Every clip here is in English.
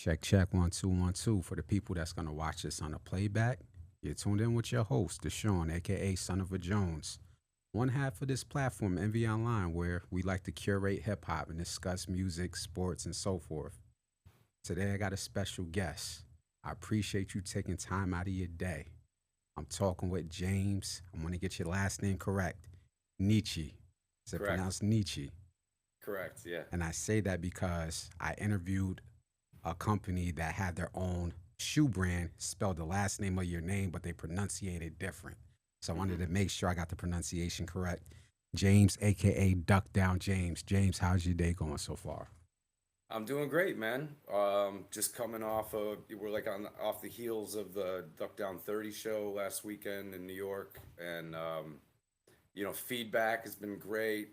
Check, check, 1 2 1 2. For the people that's gonna watch this on the playback, you're tuned in with your host, Deshaun, aka Son of a Jones. One half of this platform, Envy Online, where we like to curate hip hop and discuss music, sports, and so forth. Today I got a special guest. I appreciate you taking time out of your day. I'm talking with James. I'm gonna get your last name correct. Nietzsche. Is it Correct. pronounced Nietzsche? Correct. Yeah. And I say that because I interviewed a company that had their own shoe brand, spelled the last name of your name, but they pronunciate it different. So I wanted hmm to make sure I got the pronunciation correct. James, aka Duck Down James. James, how's your day going so far? I'm doing great, man. Just coming off of we're like on off the heels of the Duck Down 30 show last weekend in New York, and feedback has been great.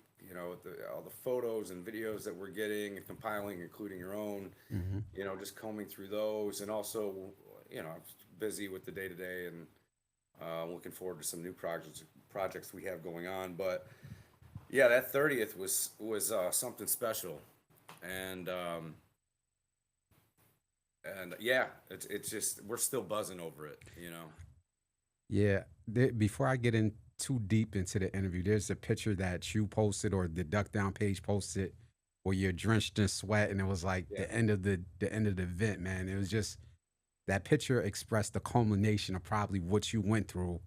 All the photos and videos that we're getting and compiling, including your own. Hmm. Just combing through those, and also, I'm busy with the day to day, and looking forward to some new projects we have going on. But yeah, that 30th was something special, and yeah, it's just we're still buzzing over it. Yeah. Before I get in too deep into the interview, there's a picture that you posted or the Duck Down page posted where you're drenched in sweat, and it was like Yeah. the end of the event, man. It was just that picture expressed the culmination of probably what you went through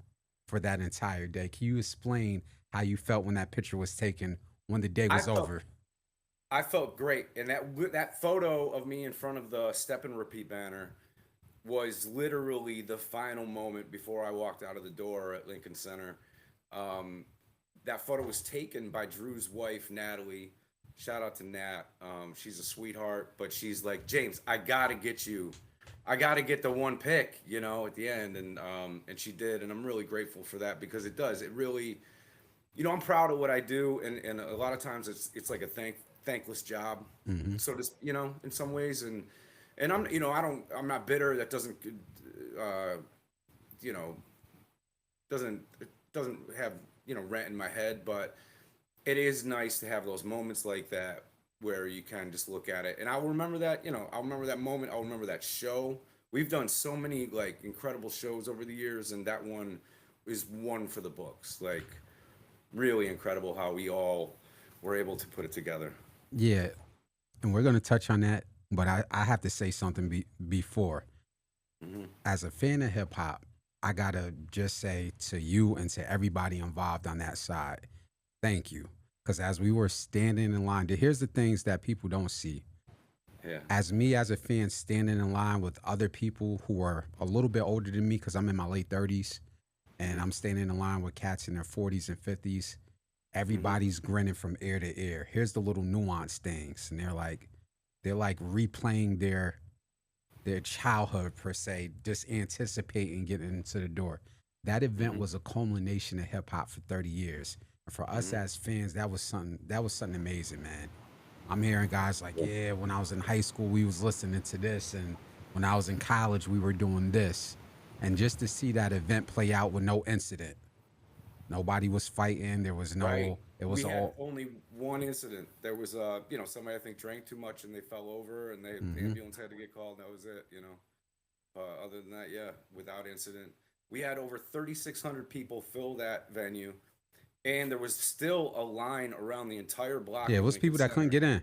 for that entire day. Can you explain how you felt when that picture was taken when the day I was felt over? I felt great, and that photo of me in front of the Step and Repeat banner was literally the final moment before I walked out of the door at Lincoln Center. Um, that photo was taken by Drew's wife, Natalie. Shout out to Nat. She's a sweetheart, but she's like, James, I gotta get you. I gotta get the one pick, at the end, and she did, and I'm really grateful for that because it does. It really, I'm proud of what I do, and a lot of times it's like a thankless job, Hmm. so just in some ways, and I'm not bitter. That uh, you know doesn't have rent in my head, but it is nice to have those moments like that where you can just look at it, and I'll remember that. I'll remember that moment. I'll remember that show. We've done so many like incredible shows over the years, and that one is one for the books. Like really incredible how we all were able to put it together. Yeah, and we're gonna touch on that, but I have to say something before. hmm As a fan of hip hop, I gotta just say to you and to everybody involved on that side, thank you. Because as we were standing in line, here's the things that people don't see. Yeah. As me, as a fan, standing in line with other people who are a little bit older than me, because I'm in my late 30s, and hmm I'm standing in line with cats in their 40s and 50s. hmm Everybody's grinning from ear to ear. Here's the little nuance things, and they're like replaying their childhood per se, just anticipating getting into the door. That event hmm was a culmination of hip hop for 30 years. And for us hmm as fans, that was something amazing, man. I'm hearing guys like, Yeah. yeah, when I was in high school, we was listening to this, and when I was in college, we were doing this. And just to see that event play out with no incident. Nobody was fighting. There was Right. no, it was We had all, only one incident. There was somebody I think drank too much and they fell over and the hmm ambulance had to get called. And that was it. Other than that, yeah, without incident. We had over 3,600 people fill that venue, and there was still a line around the entire block yeah, it of was Lincoln people that couldn't Center, get in.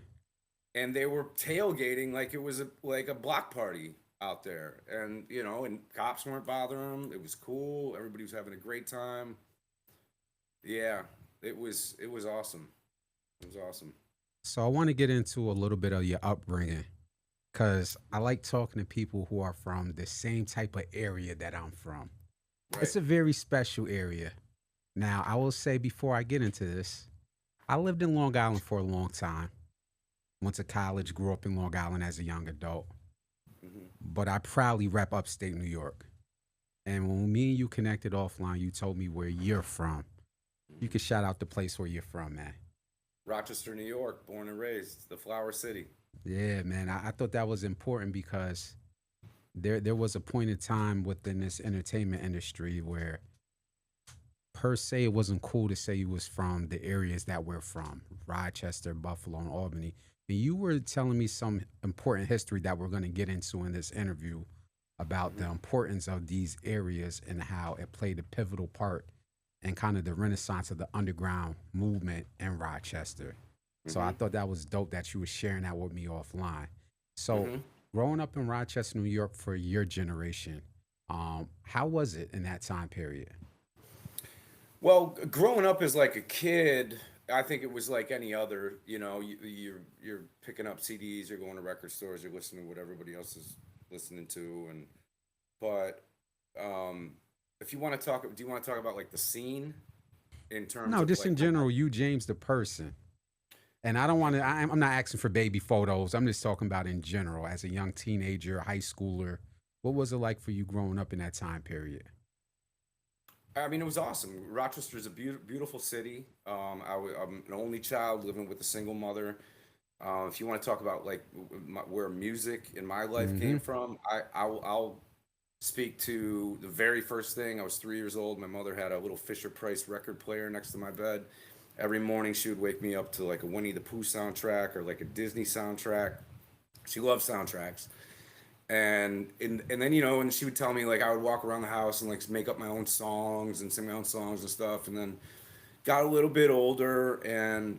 and they were tailgating like it was like a block party out there, and cops weren't bothering them. It was cool. Everybody was having a great time. Yeah, it was awesome. It was awesome. So I want to get into a little bit of your upbringing because I like talking to people who are from the same type of area that I'm from. Right. It's a very special area. Now, I will say before I get into this, I lived in Long Island for a long time. Went to college, grew up in Long Island as a young adult, hmm but I proudly rep upstate New York. And when me and you connected offline, you told me where you're from. You hmm could shout out the place where you're from, man. Rochester, New York, born and raised, the Flower City. Yeah, man. I thought that was important because there was a point in time within this entertainment industry where per se it wasn't cool to say you was from the areas that we're from, Rochester, Buffalo, and Albany. And you were telling me some important history that we're going to get into in this interview about the importance of these areas and how it played a pivotal part in kind of the renaissance of the underground movement in Rochester. So I Mm-hmm. thought that was dope that you were sharing that with me offline. So Mm-hmm. growing up in Rochester, New York for your generation, how was it in that time period? Well, growing up as like a kid, I think it was like any other. You're picking up CDs, you're going to record stores, you're listening to what everybody else is listening to, and but um, if you want to talk, do you want to talk about like the scene in terms No, of just like in general, you James the person. And I don't want to. I'm not asking for baby photos. I'm just talking about in general, as a young teenager, high schooler. What was it like for you growing up in that time period? I mean, it was awesome. Rochester is a beautiful city. I'm an only child living with a single mother. If you want to talk about like where music in my life Mm-hmm. came from, I'll speak to the very first thing. I was 3 years old. My mother had a little Fisher Price record player next to my bed. Every morning she would wake me up to like a Winnie the Pooh soundtrack or like a Disney soundtrack. She loved soundtracks. And then and she would tell me like I would walk around the house and like make up my own songs and sing my own songs and stuff. And then got a little bit older and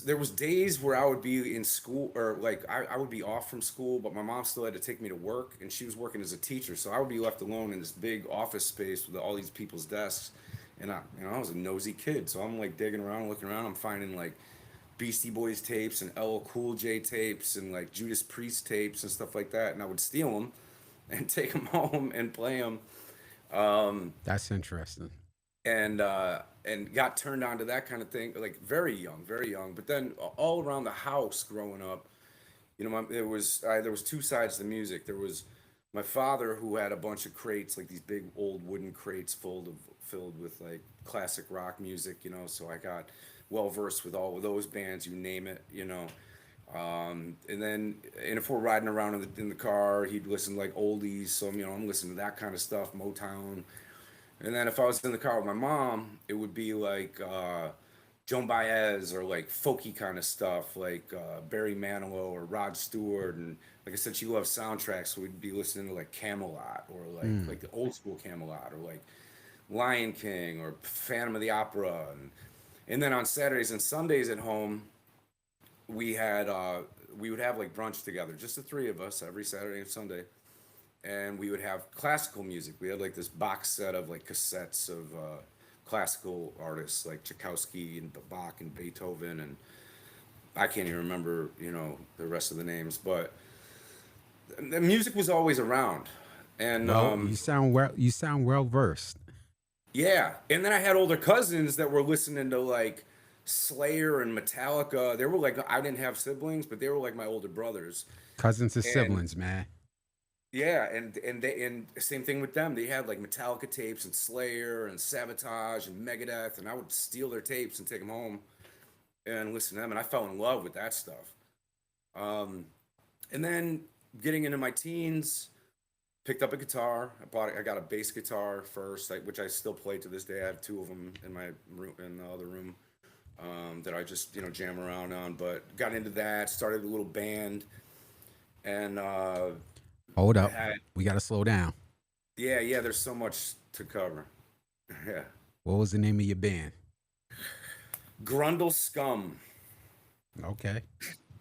there was days where I would be in school or like I would be off from school, but my mom still had to take me to work, and she was working as a teacher, so I would be left alone in this big office space with all these people's desks. And I was a nosy kid, so I'm like digging around, looking around. I'm finding like Beastie Boys tapes and LL Cool J tapes and like Judas Priest tapes and stuff like that, and I would steal them and take them home and play them. Um, That's interesting. and got turned on to that kind of thing like very young, very young. But then all around the house growing up, there was two sides to music. There was my father who had a bunch of crates, like these big old wooden crates filled with like classic rock music, So I got well versed with all of those bands, you name it, and if we're riding around in the car, he'd listen to like oldies. So I'm listening to that kind of stuff, Motown. And then if I was in the car with my mom, it would be like Joan Baez or like folky kind of stuff, like Barry Manilow or Rod Stewart. And like I said, she loves soundtracks, so we'd be listening to like Camelot or Mm. like the old school Camelot or like Lion King or Phantom of the Opera. And then on Saturdays and Sundays at home, we had we would have like brunch together, just the three of us every Saturday and Sunday, and we would have classical music. We had like this box set of like cassettes of classical artists like Tchaikovsky and Bach and Beethoven, and I can't even remember the rest of the names, but the music was always around. And Well, you sound well. You sound well versed. yeah, and then I had older cousins that were listening to like Slayer and Metallica. They were like, I didn't have siblings, but they were like my older brothers. Cousins and And siblings, man. yeah, and same thing with them. They had like Metallica tapes and Slayer and Sabotage and Megadeth, and I would steal their tapes and take them home and listen to them. And I fell in love with that stuff. Um, and then getting into my teens, picked up a guitar. I got a bass guitar first, which I still play to this day. I have two of them in my room, in the other room, that I just jam around on. But got into that, started a little band, and Hold I up. had We got to slow down. yeah. There's so much to cover. Yeah, What was the name of your band? Grundle Scum. Okay.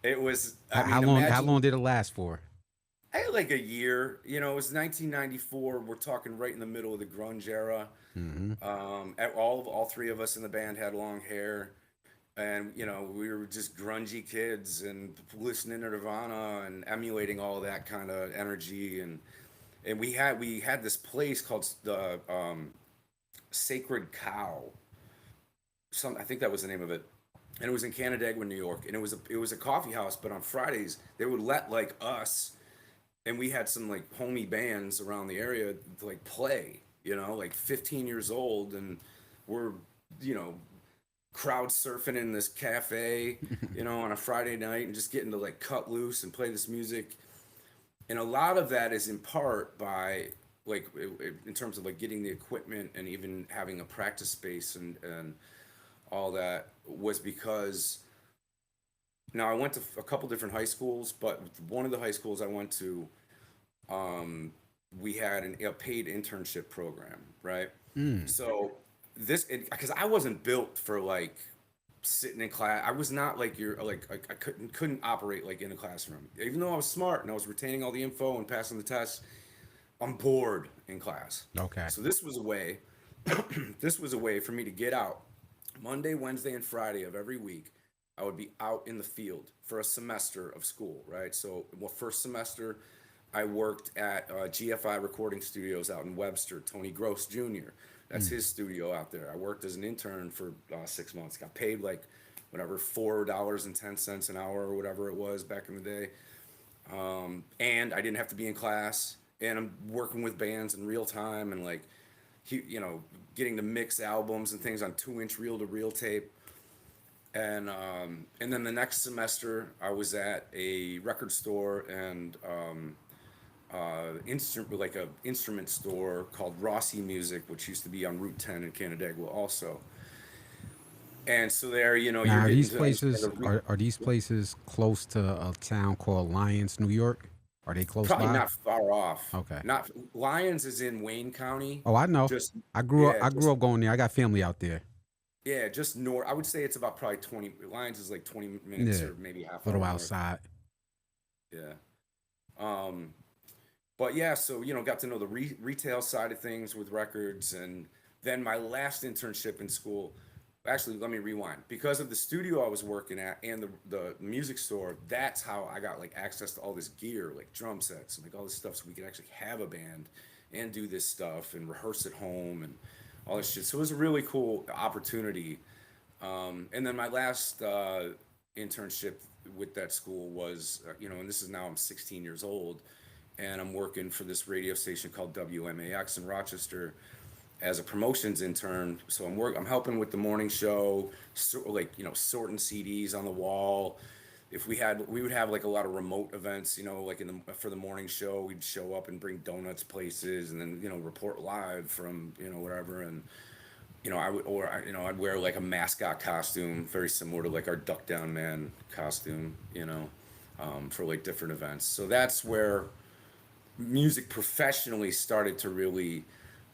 It was. I How mean, long? How imagine. long did it last for? I had like a year. It was 1994. We're talking right in the middle of the grunge era. Mm-hmm. All three of us in the band had long hair, and we were just grungy kids and listening to Nirvana and emulating all that kind of energy. And we had this place called the Sacred Cow. I think that was the name of it, and it was in Canandaigua, New York. And it was a coffee house, but on Fridays they would let like us, and we had some like homie bands around the area to like play. Like 15 years old, and we're you know crowd surfing in this cafe, on a Friday night, and just getting to like cut loose and play this music. And a lot of that is in part by like in terms of like getting the equipment and even having a practice space and all that was because Now I went to a couple different high schools, but one of the high schools I went to, um, we had a paid internship program, right? Mm. So this, because I wasn't built for like sitting in class. I was not like I couldn't operate like in a classroom. Even though I was smart and I was retaining all the info and passing the tests, I'm bored in class. Okay. So this was a way, this was a way for me to get out. Monday, Wednesday, and Friday of every week, I would be out in the field for a semester of school, right? So, well, first semester, I worked at GFI Recording Studios out in Webster. Tony Gross Jr. That's Mm. his studio out there. I worked as an intern for 6 months. Got paid like whatever $4.10 an hour or whatever it was back in the day. And I didn't have to be in class. And I'm working with bands in real time and like, getting to mix albums and things on 2-inch reel-to-reel tape. And then the next semester, I was at a record store and like a instrument store called Rossi Music, which used to be on Route 10 in Canandaigua, also. And so there, you're Now, are getting these to understand places are these places close to a town called Lyons, New York? Are they close probably by? not far off. Okay. Not Lyons is in Wayne County, Oh, I know. just I grew up. yeah, I grew just up going there. I got family out there. yeah, just north. I would say it's about probably 20. Lyons is like 20 minutes Yeah, or maybe half little hour north. outside. Yeah. Um, but yeah, so got to know the retail side of things with records, and then my last internship in school. Actually, let me rewind. Because of the studio I was working at and the music store, that's how I got like access to all this gear, like drum sets and like all this stuff, so we could actually have a band and do this stuff and rehearse at home and all this shit. So it was a really cool opportunity. And then my last internship with that school was, and this is now I'm 16 years old, and I'm working for this radio station called WMAX in Rochester as a promotions intern. So I'm helping with the morning show, like sorting CDs on the wall. If we would have like a lot of remote events, like for the morning show, we'd show up and bring donuts places, and then report live from whatever. And I'd wear like a mascot costume, very similar to like our Duck Down Man costume, for like different events. So that's where music professionally started to really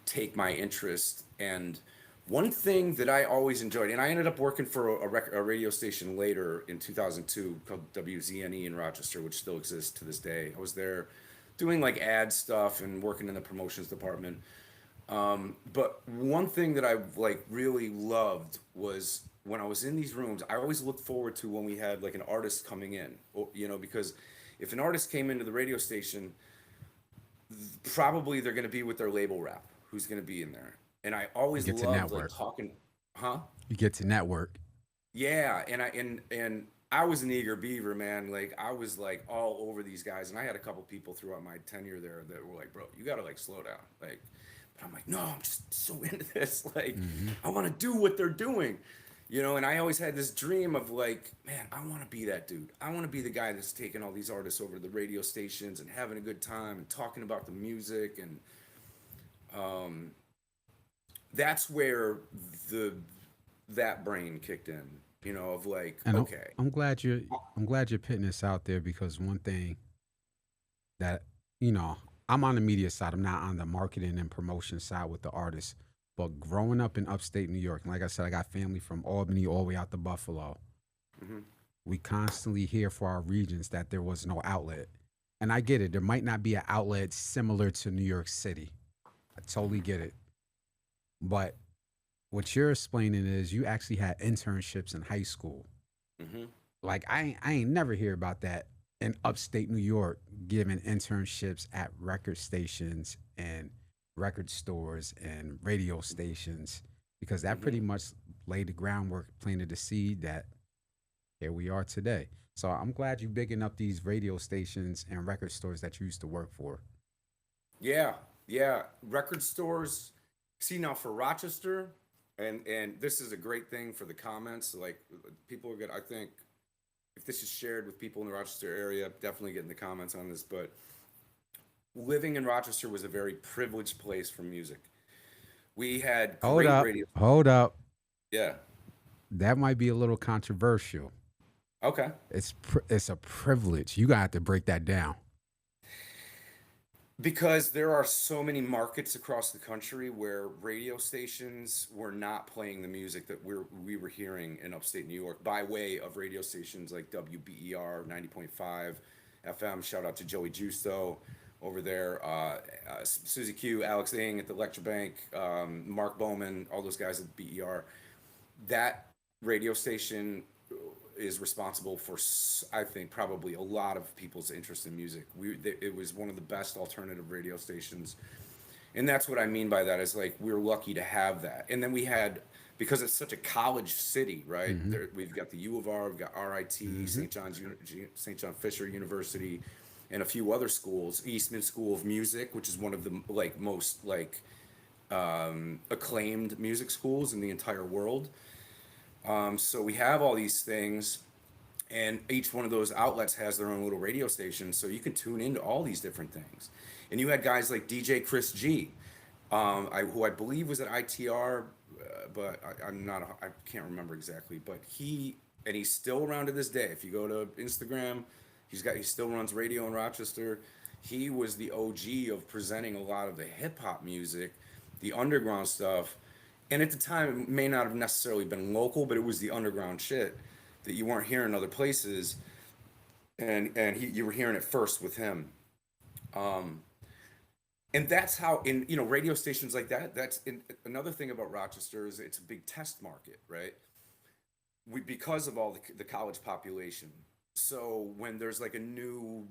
take my interest. And one thing that I always enjoyed, and I ended up working for a radio station later in 2002 called WZNE in Rochester, which still exists to this day. I was there doing like ad stuff and working in the promotions department. But one thing that I like really loved was when I was in these rooms, I always looked forward to when we had like an artist coming in, because if an artist came into the radio station, probably they're going to be with their label rep who's going to be in there. And I You always get to loved like network. talking, huh? You get to network. Yeah, and I was an eager beaver, man. Like I was like all over these guys, and I had a couple people throughout my tenure there that were like, "Bro, you got to like slow down." Like, but I'm like, "No, I'm just so into this. Like, Hmm. I want to do what they're doing." And I always had this dream of like, man, I want to be that dude. I want to be the guy that's taking all these artists over to the radio stations and having a good time and talking about the music. And um, that's where the that brain kicked in, of like, And okay, I'm glad you're putting this out there because one thing that you know I'm on the media side. I'm not on the marketing and promotion side with the artists. But growing up in upstate New York, and like I said, I got family from Albany all the way out to Buffalo. hmm We constantly hear for our regions that there was no outlet. And I get it. There might not be an outlet similar to New York City. I totally get it. But what you're explaining is you actually had internships in high school. hmm Like I ain't never hear about that in upstate New York, giving internships at record stations and record stores and radio stations because that hmm pretty much laid the groundwork, planted the seed that here we are today. So I'm glad you bigging up these radio stations and record stores that you used to work for. yeah, yeah. Record stores. See now for Rochester, and this is a great thing for the comments. Like people are good. I think if this is shared with people in the Rochester area, definitely get in the comments on this. But living in Rochester was a very privileged place for music. We had Hold great up, radio. hold up. Yeah. That might be a little controversial. Okay. It's a privilege. You got to break that down. Because there are so many markets across the country where radio stations were not playing the music that we were hearing in upstate New York by way of radio stations like WBER 90.5 FM. Shout out to Joey Justo over there, Susie Q, Alex Ing at the Lecture Bank, Mark Bowman, all those guys at BER. That radio station is responsible for, I think, probably a lot of people's interest in music. It was one of the best alternative radio stations, and that's what I mean by that is like we're lucky to have that. And then we had, because it's such a college city, right? Mm-hmm. There, we've got the U of R, we've got RIT, Mm-hmm. St. John Fisher University, and a few other schools. Eastman School of Music, which is one of the like most like acclaimed music schools in the entire world. So we have all these things, and each one of those outlets has their own little radio station, so you can tune into all these different things. And you had guys like DJ Chris G, who I believe was at ITR, but I'm not, I can't remember exactly. But he's still around to this day. If you go to Instagram, he still runs radio in Rochester. He was the OG of presenting a lot of the hip hop music, the underground stuff. And at the time, it may not have necessarily been local, but it was the underground shit that you weren't hearing other places, and you were hearing it first with him. Um, and that's how, in radio stations like that. Another thing about Rochester is it's a big test market, right? Because of all the college population. So when there's like a new,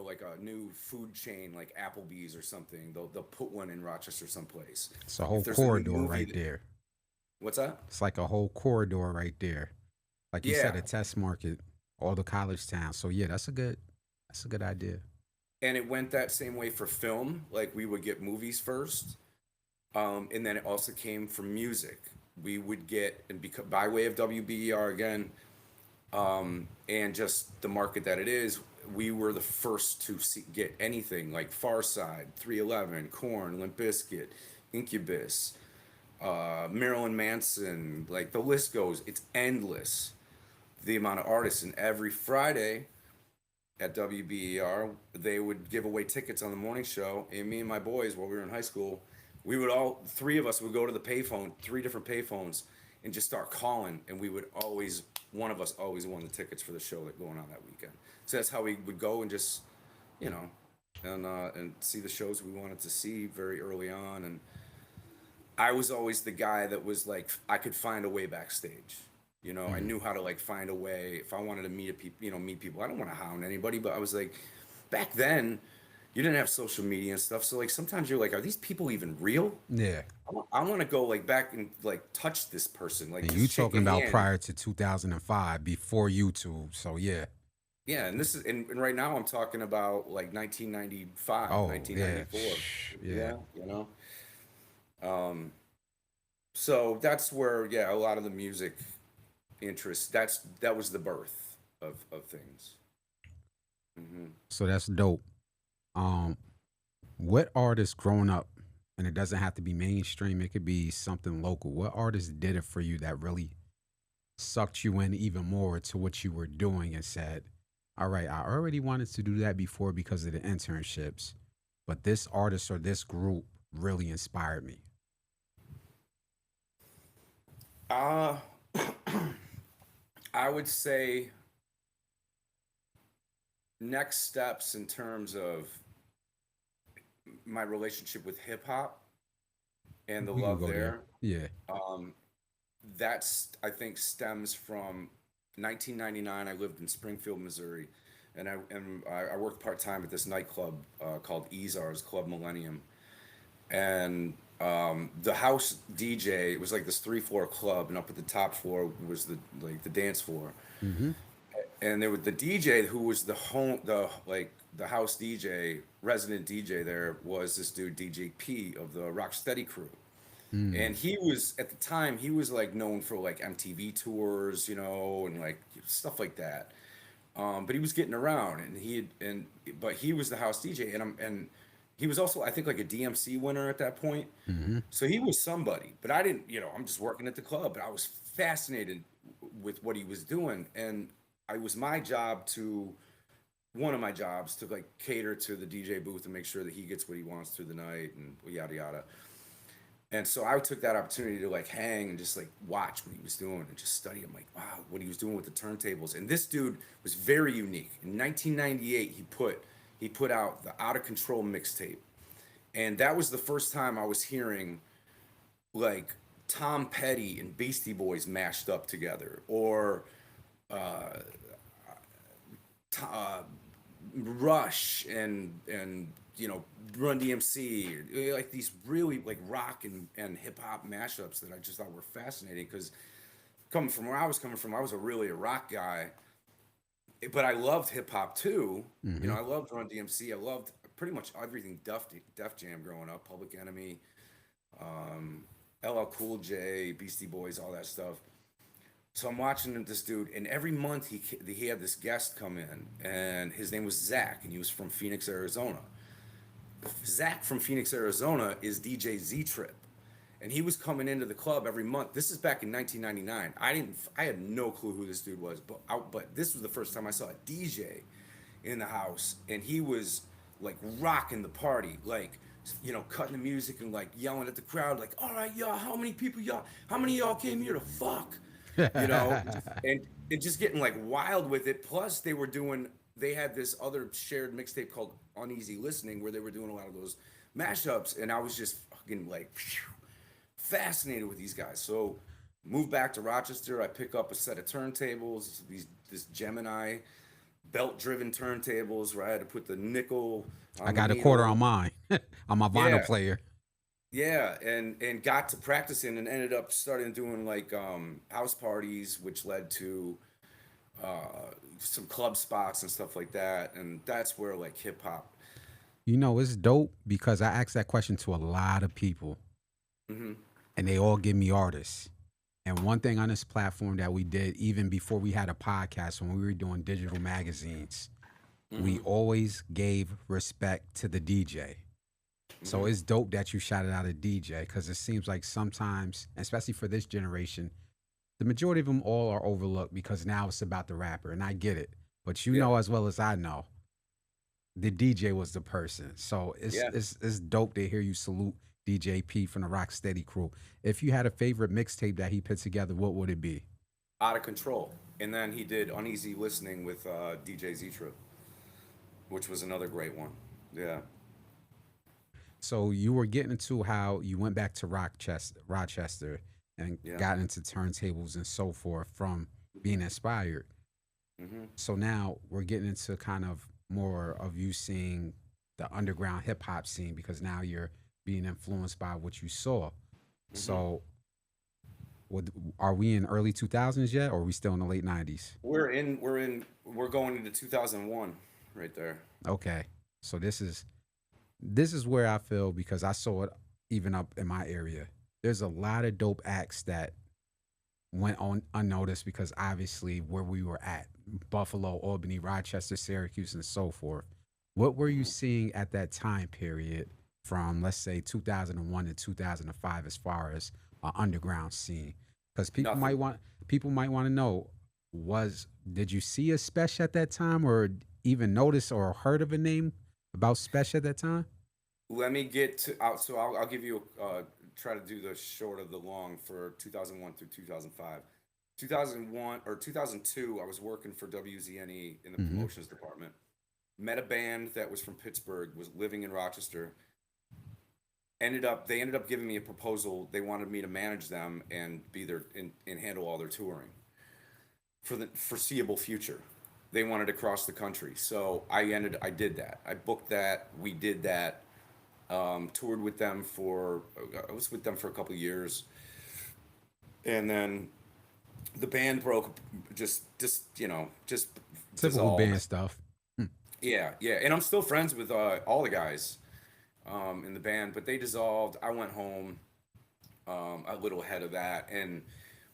like a new food chain like Applebee's or something, they'll put one in Rochester someplace. It's a If whole there's a new corridor movie, right there. what's that? It's like a whole corridor right there. Like you said, Yeah, a test market, all the college towns. So yeah, that's a good idea. and it went that same way for film. Like we would get movies first, and then it also came from music. We would get, and because by way of WBER again, and just the market that it is, we were the first to get anything like Far Side, 311, Korn, Limp Bizkit, Incubus, Marilyn Manson. Like the list goes, it's endless. The amount of artists, and every Friday at WBER, they would give away tickets on the morning show. And me and my boys, while we were in high school, we would all three of us would go to the payphone, three different payphones, and just start calling. And we would always, one of us always won the tickets for the show that going on that weekend. So that's how we would go and just, you know, and see the shows we wanted to see very early on. And I was always the guy that was like, I could find a way backstage. I Mm-hmm. knew how to like find a way if I wanted to meet people. I don't want to hound anybody, but I was like, back then, you didn't have social media and stuff. So like sometimes you're like, are these people even real? Yeah. I want to go like back and like touch this person, like And you just shake a talking about hand. prior to 2005, before YouTube. So yeah. Yeah, and this is and right now I'm talking about like 1995, Oh yeah. 1994. Yeah. Yeah, Um, so that's where a lot of the music interest. That was the birth of things. Hmm. So that's dope. Um, what artist growing up, and it doesn't have to be mainstream, it could be something local. What artist did it for you that really sucked you in even more to what you were doing and said, all right, I already wanted to do that before because of the internships, but this artist or this group really inspired me. Uh I would say next steps in terms of my relationship with hip hop and the We can love go there. there. Yeah. Um, that's I think stems from 1999. I lived in Springfield, Missouri, and I worked part time at this nightclub called Ezar's Club Millennium, and the house DJ, it was like this three-floor club, and up at the top floor was the dance floor, Mm-hmm. and there was the DJ who was the house DJ, resident DJ there was this dude DJ P of the Rocksteady crew. Mm. And he was at the time he was like known for like MTV tours, and like stuff like that. But he was getting around, and but he was the house DJ, and he was also I think like a DMC winner at that point. Mm-hmm. So he was somebody. But I didn't, I'm just working at the club, but I was fascinated with what he was doing, and I was my job to one of my jobs to like cater to the DJ booth and make sure that he gets what he wants through the night and yada yada. And so I took that opportunity to like hang and just like watch what he was doing and just study him, like, wow, what he was doing with the turntables. And this dude was very unique. In 1998, he put out the Out of Control mixtape, and that was the first time I was hearing like Tom Petty and Beastie Boys mashed up together, or uh, uh, Rush and Run DMC, like these really like rock and hip hop mashups that I just thought were fascinating. Because coming from where I was coming from, I was a rock guy, but I loved hip hop too. Mm-hmm. I loved Run DMC. I loved pretty much everything Def Jam growing up, Public Enemy, um, LL Cool J, Beastie Boys, all that stuff. So I'm watching this dude, and every month he had this guest come in, and his name was Zach, and he was from Phoenix, Arizona. Zach from Phoenix, Arizona is DJ Z Trip, and he was coming into the club every month. This is back in 1999. I had no clue who this dude was, but this was the first time I saw a DJ in the house, and he was like rocking the party, like cutting the music and like yelling at the crowd, like, "All right, y'all, how many of y'all came here to fuck?" you know, and just getting like wild with it. Plus, they had this other shared mixtape called Uneasy Listening where they were doing a lot of those mashups, and I was just fucking like fascinated with these guys. So, moved back to Rochester. I pick up a set of turntables, this Gemini belt-driven turntables where I had to put the nickel I on the got a quarter needle. on mine, on my vinyl Yeah, player. yeah, and got to practicing and ended up starting doing like house parties, which led to some club spots and stuff like that. And that's where like hip hop. It's dope because I asked that question to a lot of people, Hmm. and they all give me artists. And one thing on this platform that we did, even before we had a podcast, when we were doing digital magazines, we Hmm. always gave respect to the DJ. So Hmm. it's dope that you shouted out a DJ because it seems like sometimes, especially for this generation, the majority of them all are overlooked because now it's about the rapper, and I get it. But you Yeah, know as well as I know, the DJ was the person. So it's yeah, it's it's dope to hear you salute DJ P from the Rocksteady crew. If you had a favorite mixtape that he put together, what would it be? Out of Control. And then he did Uneasy Listening with DJ Zitra, which was another great one. Yeah. So you were getting into how you went back to Rochester, and Yeah. got into turntables and so forth from being inspired. Hmm. So now we're getting into kind of more of you seeing the underground hip hop scene because now you're being influenced by what you saw. Hmm. So would, are we in early 2000s yet, or are we still in the late 90s? We're going into 2001 right there. Okay. So this is where I feel because I saw it even up in my area. There's a lot of dope acts that went on unnoticed because obviously where we were at, Buffalo, Albany, Rochester, Syracuse, and so forth. What were you Hmm. seeing at that time period from, let's say, 2001 to 2005 as far as an underground scene? Because Nothing. people might want to know, was did you see a special at that time, or even notice or heard of a name about special at that time? Let me get to out. So I'll give you try to do the short of the long for 2001 through 2005. 2001 or 2002, I was working for WZNE in the Mm-hmm. promotions department. Met a band that was from Pittsburgh, was living in Rochester. They ended up giving me a proposal. They wanted me to manage them and be there and handle all their touring for the foreseeable future. They wanted to cross the country, so I did that. I booked that. We did that. Toured with them for I was with them for a couple of years, and then the band broke, just Typical band dissolved. stuff. Mm. Yeah, yeah, and I'm still friends with all the guys in the band, but they dissolved. I went home a little ahead of that and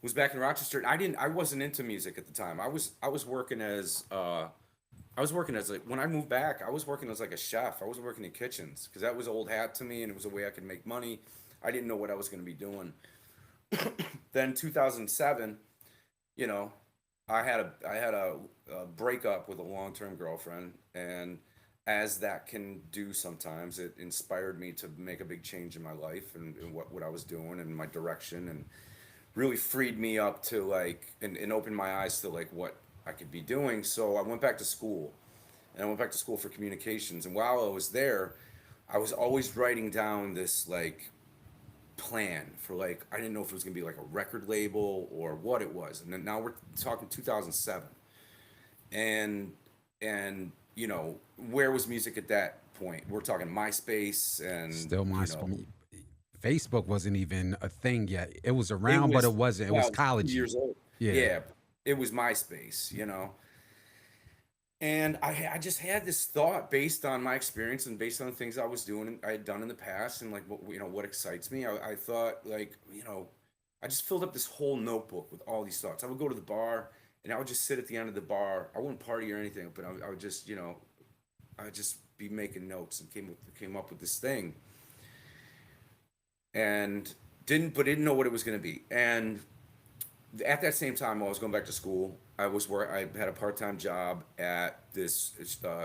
was back in Rochester. I wasn't into music at the time. I was working as like when I moved back, I was working as like a chef. I was working in kitchens because that was old hat to me and it was a way I could make money. I didn't know what I was going to be doing. Then 2007, you know, I had a breakup with a long-term girlfriend, and as that can do sometimes, it inspired me to make a big change in my life and what I was doing and my direction, and really freed me up to like and opened my eyes to like what I could be doing. So I went back to school, and I went back to school for communications. And while I was there, I was always writing down this like plan for like I didn't know if it was gonna be like a record label or what it was. And then now we're talking 2007, and where was music at that point? We're talking MySpace, and Still my Facebook wasn't even a thing yet. It was it around, but it was wasn't. It was well, 2 collegey. years old. Yeah. Yeah, it was MySpace. And I just had this thought based on my experience and based on the things I was doing, I had done in the past, and like what excites me. I thought like I just filled up this whole notebook with all these thoughts. I would go to the bar, and I would just sit at the end of the bar. I wouldn't party or anything, but I would just I would just be making notes, and came up with this thing, and didn't know what it was going to be. And at that same time, while I was going back to school, I had a part time job at this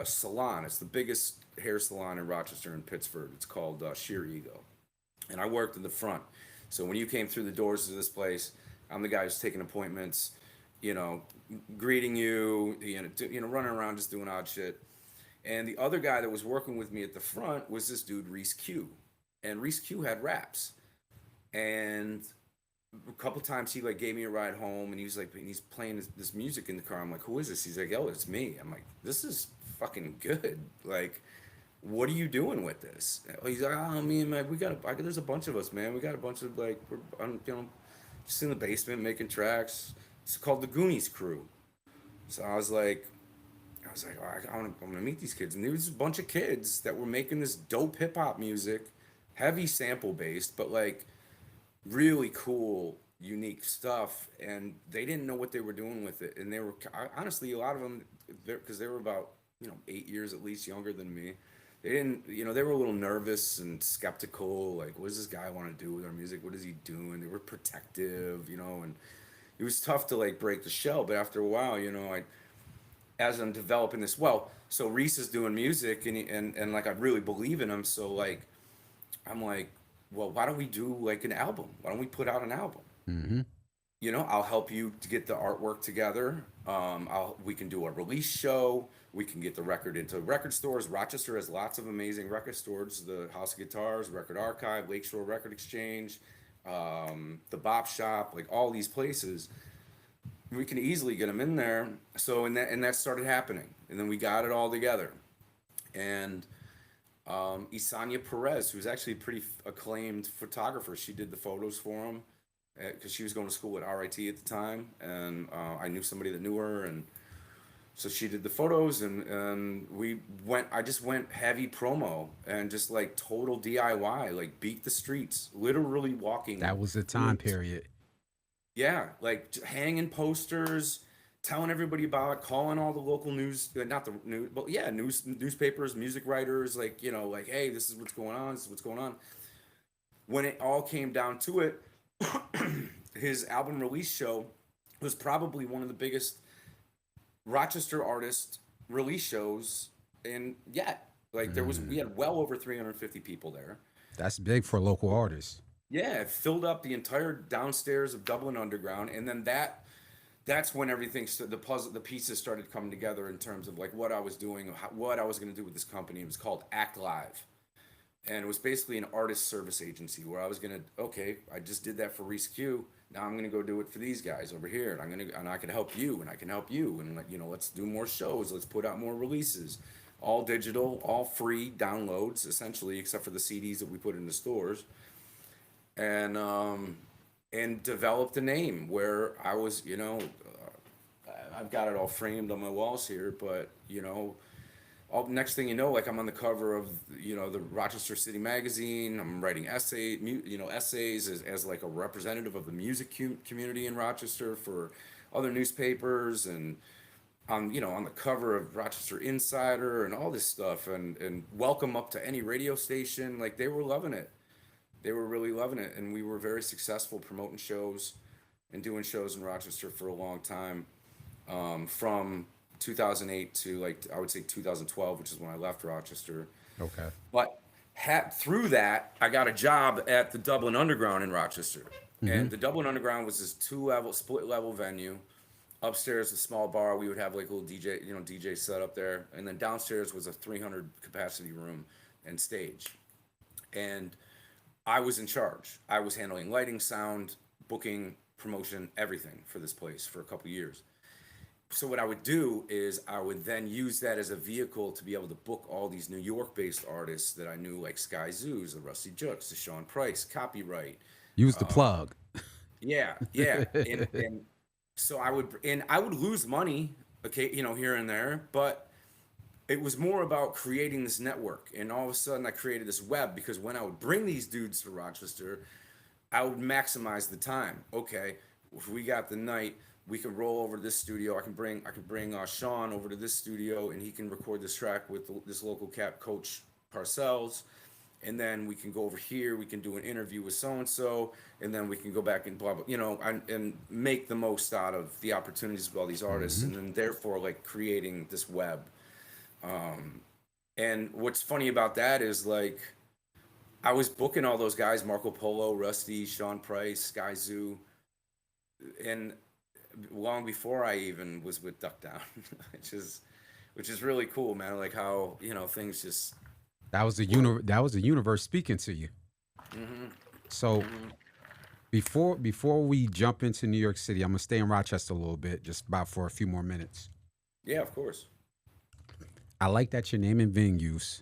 salon. It's the biggest hair salon in Rochester and Pittsburgh. It's called Sheer Ego, and I worked in the front. So when you came through the doors of this place, I'm the guy who's taking appointments, you know, greeting you, running around just doing odd shit. And the other guy that was working with me at the front was this dude Reese Q, and Reese Q had raps, and a couple times he like gave me a ride home, and he was like, and he's playing this music in the car. I'm like, who is this? He's like, yo, it's me. I'm like, this is fucking good. Like, what are you doing with this? He's like, oh, me and my, there's a bunch of us, man. We got a bunch of like, just in the basement making tracks. It's called the Goonies Crew. So I was like, oh, I'm gonna meet these kids, and there was a bunch of kids that were making this dope hip hop music, heavy sample based, but like really cool, unique stuff, and they didn't know what they were doing with it. And they were honestly a lot of them, because they were about 8 years at least younger than me. They didn't, they were a little nervous and skeptical. Like, what does this guy want to do with our music? What is he doing? They were protective, and it was tough to like break the shell. But after a while, as I'm developing this, so Reese is doing music, and like I really believe in him. So like I'm like, well, why don't we do like an album? Why don't we put out an album? Hmm. I'll help you to get the artwork together. We can do a release show. We can get the record into record stores. Rochester has lots of amazing record stores: the House of Guitars, Record Archive, Lakeshore Record Exchange, the Bop Shop, like all these places. We can easily get them in there. So and that started happening, and then we got it all together. And Isanya Perez, who's actually a pretty acclaimed photographer. She did the photos for him because she was going to school at RIT at the time, and I knew somebody that knew her, and so she did the photos, and we went. I just went heavy promo and just like total DIY, like beat the streets, literally walking That was the time through. period. Yeah, like hanging posters, telling everybody about it, calling all the local news, not the news, but yeah, newspapers, music writers, like like, hey, this is what's going on. This is what's going on. When it all came down to it, his album release show was probably one of the biggest Rochester artist release shows in yet. Like we Mm. had well over 350 people there. That's big for local artists. Yeah, it filled up the entire downstairs of Dublin Underground, and then that's when everything the pieces started coming together in terms of like what I was doing, what I was going to do with this company. It was called Act Live, and it was basically an artist service agency where I was going to, okay, I just did that for Reese Q. Now I'm going to go do it for these guys over here, and I can help you, and I can help you, and like let's do more shows, let's put out more releases, all digital, all free downloads essentially, except for the CDs that we put in the stores, and developed a name where I was, I've got it all framed on my walls here, but all next thing you know, like I'm on the cover of the Rochester City Magazine. I'm writing essays as like a representative of the music community in Rochester for other newspapers, and on the cover of Rochester Insider and all this stuff, and welcome up to any radio station. Like they were loving it. They were really loving it, and we were very successful promoting shows and doing shows in Rochester for a long time. from 2008 to like I would say 2012, which is when I left Rochester. Okay. But through that, I got a job at the Dublin Underground in Rochester, Mm-hmm. and the Dublin Underground was this two-level, split-level venue. Upstairs, a small bar. We would have like a little DJ, DJ set up there, and then downstairs was a 300 capacity room and stage. And I was in charge. I was handling lighting, sound, booking, promotion, everything for this place for a couple years. So what I would do is I would then use that as a vehicle to be able to book all these New York-based artists that I knew, like Sky Zoos, the Rusty Jooks, the Sean Price, Copyright. Use the plug. Yeah, yeah, and so I would lose money, okay, here and there, but it was more about creating this network. And all of a sudden, I created this web because when I would bring these dudes to Rochester, I would maximize the time. Okay, if we got the night, we can roll over to this studio. I can bring Sean over to this studio, and he can record this track with this local cat coach Parcells, and then we can go over here. We can do an interview with so and so, and then we can go back and blah blah. And make the most out of the opportunities with all these artists, Mm-hmm. and then therefore like creating this web. And what's funny about that is like I was booking all those guys: Marco Polo, Rusty, Sean Price, Sky Zoo, and long before I even was with Duck Down, which is really cool, man. Like how things just work. That was the universe speaking to you. Hmm. So Hmm. before we jump into New York City, I'm gonna stay in Rochester a little bit, just about for a few more minutes. Yeah, of course. I like that you're naming venues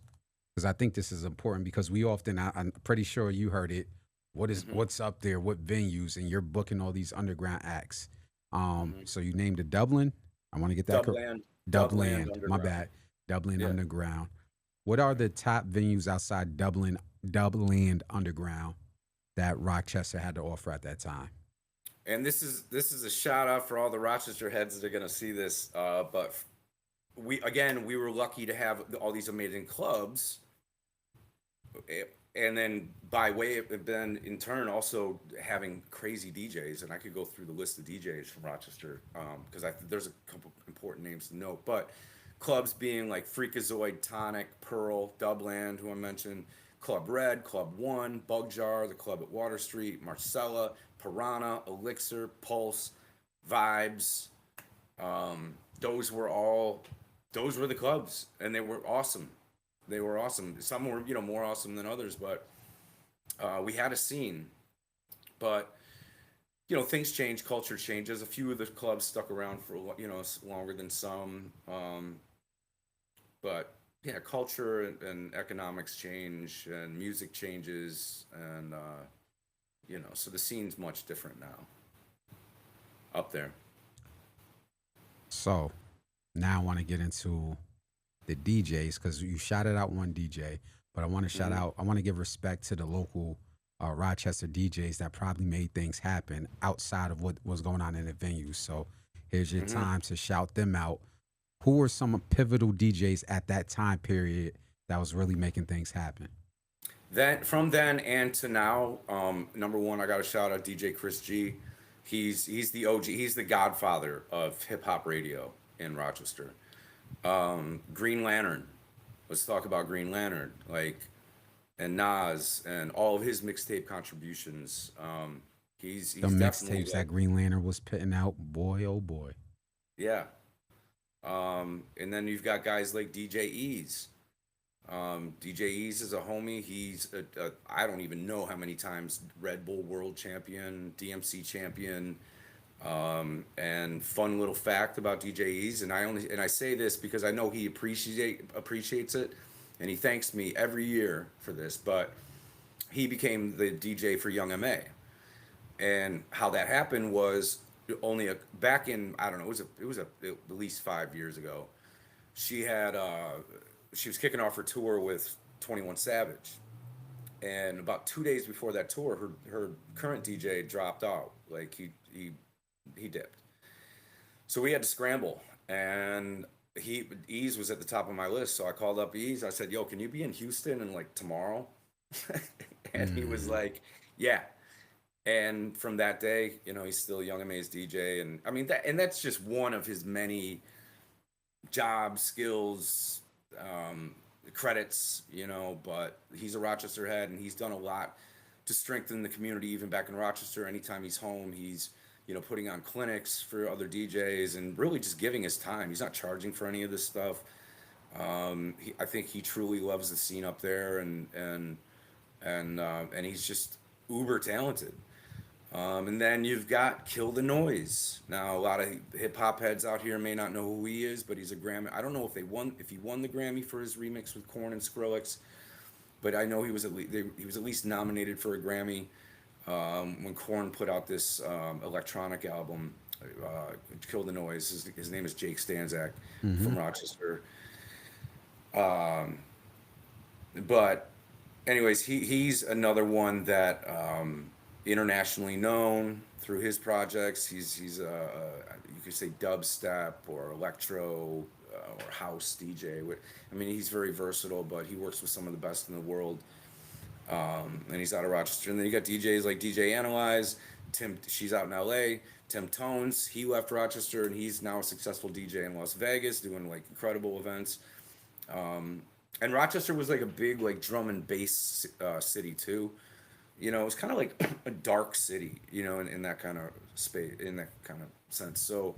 because I think this is important because we often, I'm pretty sure you heard it. Hmm. What's up there? What venues? And you're booking all these underground acts. Hmm. So you named it Dublin. I want to get that correct. Dubland, Dubland Dubland, my Underground. bad. Dublin Yeah. Underground. What are the top venues outside Dublin Underground that Rochester had to offer at that time? And this is a shout out for all the Rochester heads that are gonna see this. But we were lucky to have all these amazing clubs, eh, and then by way of then in turn also having crazy DJs. And I could go through the list of DJs from Rochester because there's a couple important names to note. But clubs being like Freakazoid, Tonic, Pearl, Dubland, who I mentioned, Club Red, Club One, Bug Jar, the club at Water Street, Marcella, Piranha, Elixir, Pulse, Vibes. Those were all those were the clubs, and they were awesome. They were awesome. Some were more awesome than others, but we had a scene. But things change, culture changes. A few of the clubs stuck around for longer than some. But yeah, culture and economics change, and music changes, and so the scene's much different now up there. So now I want to get into the DJs because you shouted out one DJ, but Hmm. I want to give respect to the local Rochester DJs that probably made things happen outside of what was going on in the venue. So here's your Hmm. time to shout them out. Who were some pivotal DJs at that time period that was really making things happen? Then from then and to now, number one, I got to shout out DJ Chris G. He's the OG. He's the godfather of hip hop radio in Rochester. Green Lantern. Let's talk about Green Lantern, like and Nas and all of his mixtape contributions. The He's definitely mixtapes that like, Green Lantern was putting out, boy, oh boy. yeah. And then you've got guys like DJ Ease. DJ Ease is a homie. He's I don't even know how many times Red Bull World Champion, DMC champion. And fun little fact about DJ Ease, and I say this because I know he appreciates it, and he thanks me every year for this. But he became the DJ for Young Ma, and how that happened was only back in, I don't know, it was at least 5 years ago. She had she was kicking off her tour with 21 Savage, and about 2 days before that tour, her current DJ dropped out. Like he dipped, so we had to scramble. And Ease was at the top of my list, so I called up Ease. I said, "Yo, can you be in Houston and like tomorrow?" And he was Mm. like, "Yeah." And from that day, he's still a Young and Amazed DJ, and I mean that's just one of his many job skills, um, credits, but he's a Rochester head, and he's done a lot to strengthen the community even back in Rochester. Anytime he's home, he's putting on clinics for other DJs and really just giving his time. He's not charging for any of this stuff. I think he truly loves the scene up there, and he's just uber talented. And then you've got Kill the Noise. Now, a lot of hip hop heads out here may not know who he is, but he's a Grammy. I don't know if he won the Grammy for his remix with Korn and Skrillex, but I know he was at least nominated for a Grammy when Korn put out this electronic album, Kill the Noise. His name is Jake Stanzak Mm-hmm. from Rochester. Um, but anyways, he's another one that internationally known through his projects. He's you could say dubstep or electro or house DJ. I mean, he's very versatile, but he works with some of the best in the world. And he's out of Rochester. And then you got DJs like DJ Analyze, Tim. She's out in LA. Tim Tones. He left Rochester, and he's now a successful DJ in Las Vegas, doing like incredible events. And Rochester was like a big like drum and bass city too. It was kind of like a dark city, in that kind of space, in that kind of sense. So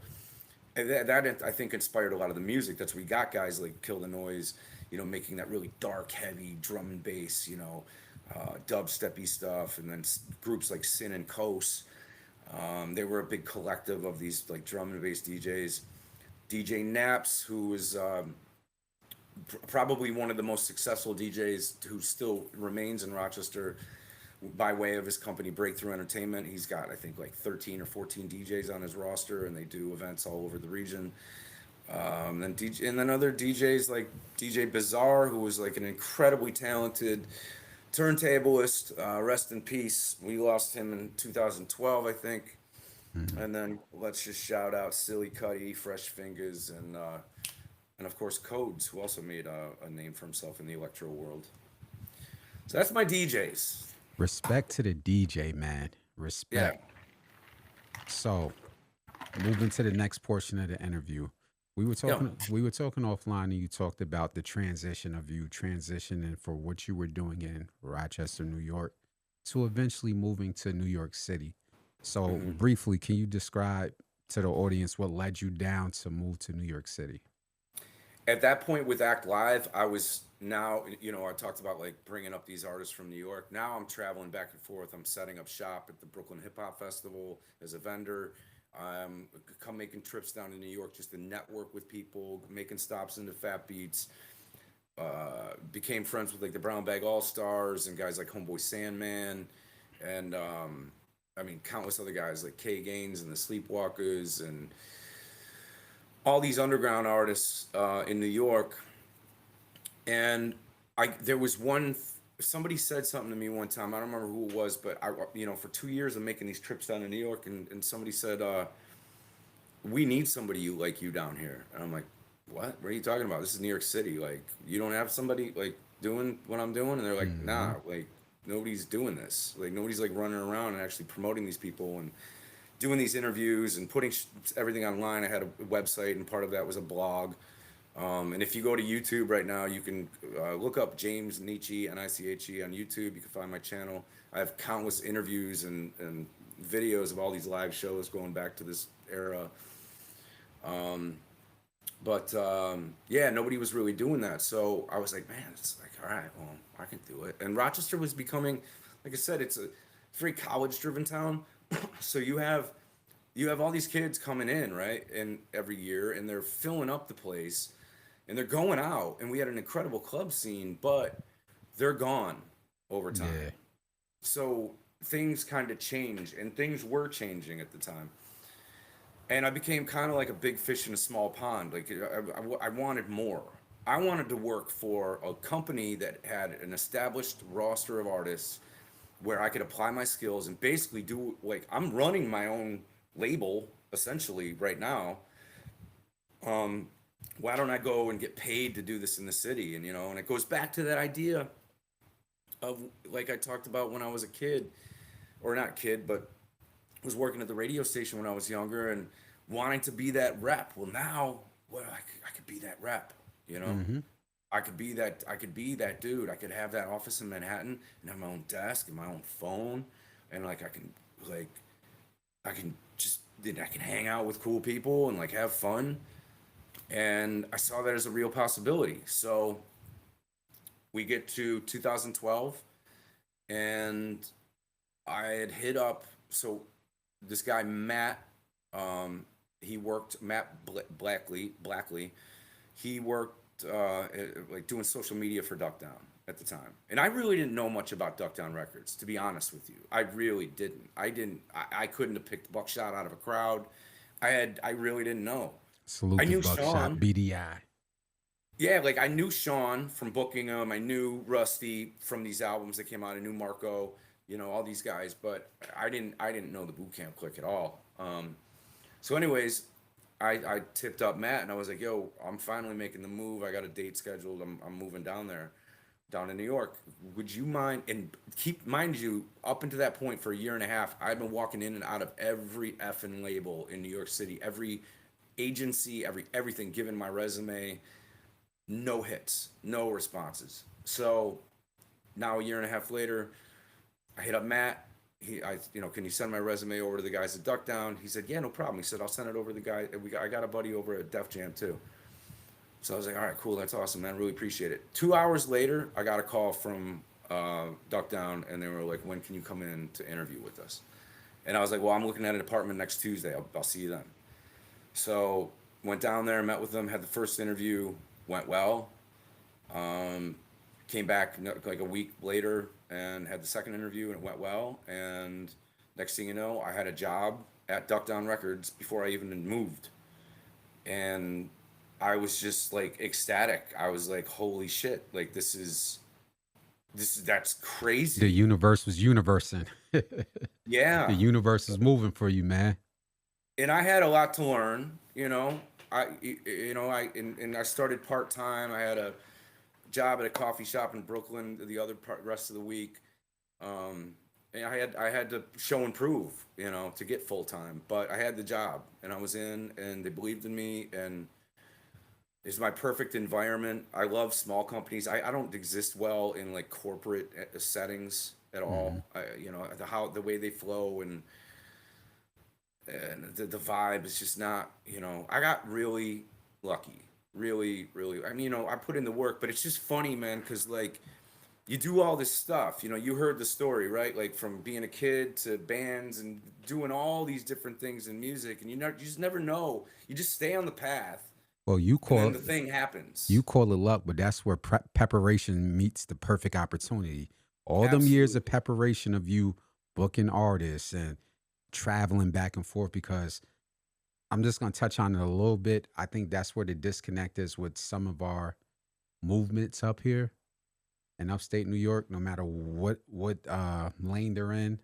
and that I think inspired a lot of the music. That's where we got guys like Kill the Noise, making that really dark, heavy drum and bass, dubsteppy stuff, and then groups like Sin and Kos. They were a big collective of these like drum and bass DJs. DJ Naps, who was probably one of the most successful DJs who still remains in Rochester by way of his company Breakthrough Entertainment. He's got I think like 13 or 14 DJs on his roster, and they do events all over the region. And then other DJs like DJ Bizarre, who was like an incredibly talented turntablist. Rest in peace. We lost him in 2012, I think. Mm-hmm. And then let's just shout out Silly Cuddy, Fresh Fingers, and of course Codes, who also made a name for himself in the electro world. So that's my DJs. Respect to the DJ, man. Yeah. Respect. So, moving to the next portion of the interview. Yeah. We were talking offline, and you talked about the transition of you transitioning for what you were doing in Rochester, New York, to eventually moving to New York City. So, hmm briefly, can you describe to the audience what led you down to move to New York City? At that point with Act Live, I was now, I talked about like bringing up these artists from New York. Now I'm traveling back and forth. I'm setting up shop at the Brooklyn Hip Hop Festival as a vendor. I'm come making trips down to New York just to network with people, making stops into Fat Beats. Became friends with like the Brown Bag All Stars and guys like Homeboy Sandman, and I mean countless other guys like K Gaines and the Sleepwalkers and all these underground artists in New York. And there was somebody said something to me one time. I don't remember who it was, but for 2 years I'm making these trips down to New York, and somebody said, "We need somebody like you down here." And I'm like, "What? What are you talking about? This is New York City. Like, you don't have somebody like doing what I'm doing?" And they're like, Mm-hmm. "Nah, like nobody's doing this. Like nobody's like running around and actually promoting these people and doing these interviews and putting everything online." I had a website, and part of that was a blog. And if you go to YouTube right now, you can look up James Nietzsche, Niche, on YouTube. You can find my channel. I have countless interviews and videos of all these live shows going back to this era. Um, but yeah, nobody was really doing that. So I was like, man, it's like, all right, well, I can do it. And Rochester was becoming, like I said, it's a very college-driven town. So you have all these kids coming in, right, and every year, and they're filling up the place, and they're going out, and we had an incredible club scene, but they're gone over time. Yeah. So things kind of change, and things were changing at the time, and I became kind of like a big fish in a small pond. Like I wanted more. I wanted to work for a company that had an established roster of artists where I could apply my skills and basically do like I'm running my own label essentially right now. Um, why don't I go and get paid to do this in the city? And it goes back to that idea of like I talked about when I was a kid. or not kid, but was working at the radio station when I was younger and wanting to be that rep. Well, now, well, I could be that rep, you know? Mm-hmm. I could be that dude. I could have that office in Manhattan and have my own desk and my own phone. And like, like, I can just, I can hang out with cool people and like have fun. And I saw that as a real possibility. So we get to 2012 and I had hit up, so this guy, Matt, he worked, Blackley, he worked like doing social media for Duck Down at the time. And I really didn't know much about Duck Down Records, to be honest with you. I really didn't. I couldn't have picked Buckshot out of a crowd. I really didn't know. I Salute to knew Buckshot, Sean. BDI. Yeah, like I knew Sean from booking him. I knew Rusty from these albums that came out. I knew Marco, all these guys, but I didn't know the Boot Camp Click at all. So anyways, I tipped up Matt and I was like, yo, I'm finally making the move. I got a date scheduled. I'm moving down there, down to New York. Would you mind? And keep mind you, up until that point for a year and a half, I've been walking in and out of every effing label in New York City, every agency, everything, given my resume, no hits, no responses. So now a year and a half later, I hit up Matt. Can you send my resume over to the guys at Duck Down? He said, yeah, no problem. He said, I'll send it over to the guy. I got a buddy over at Def Jam too. So I was like, all right, cool. That's awesome, man. Really appreciate it. 2 hours later, I got a call from Duck Down and they were like, when can you come in to interview with us? And I was like, well, I'm looking at an apartment next Tuesday. I'll see you then. So went down there, met with them, had the first interview, went well. Came back like a week later and had the second interview and it went well. And next thing you know, I had a job at Duck Down Records before I even moved. And I was just like ecstatic. I was like, holy shit, like that's The crazy. universe was universing. The Yeah. universe is moving for you, man. And I had a lot to learn, and I started part-time. I had a job at a coffee shop in Brooklyn the rest of the week. And I had to show and prove, to get full time. But I had the job, and I was in, and they believed in me, and it's my perfect environment. I love small companies. I don't exist well in like corporate settings at Mm-hmm. all. The way they flow and the vibe is just not. I got really lucky, really, really. I mean, I put in the work, but it's just funny, man, because like you do all this stuff. You heard the story, right? Like from being a kid to bands and doing all these different things in music, and you just never know. You just stay on the path, Well, and then the thing happens. you call it luck, but that's where preparation meets the perfect opportunity. All them years of Absolutely. preparation of you booking artists and traveling back and forth, because I'm just going to touch on it a little bit. I think that's where the disconnect is with some of our movements up here in upstate New York. No matter what lane they're in,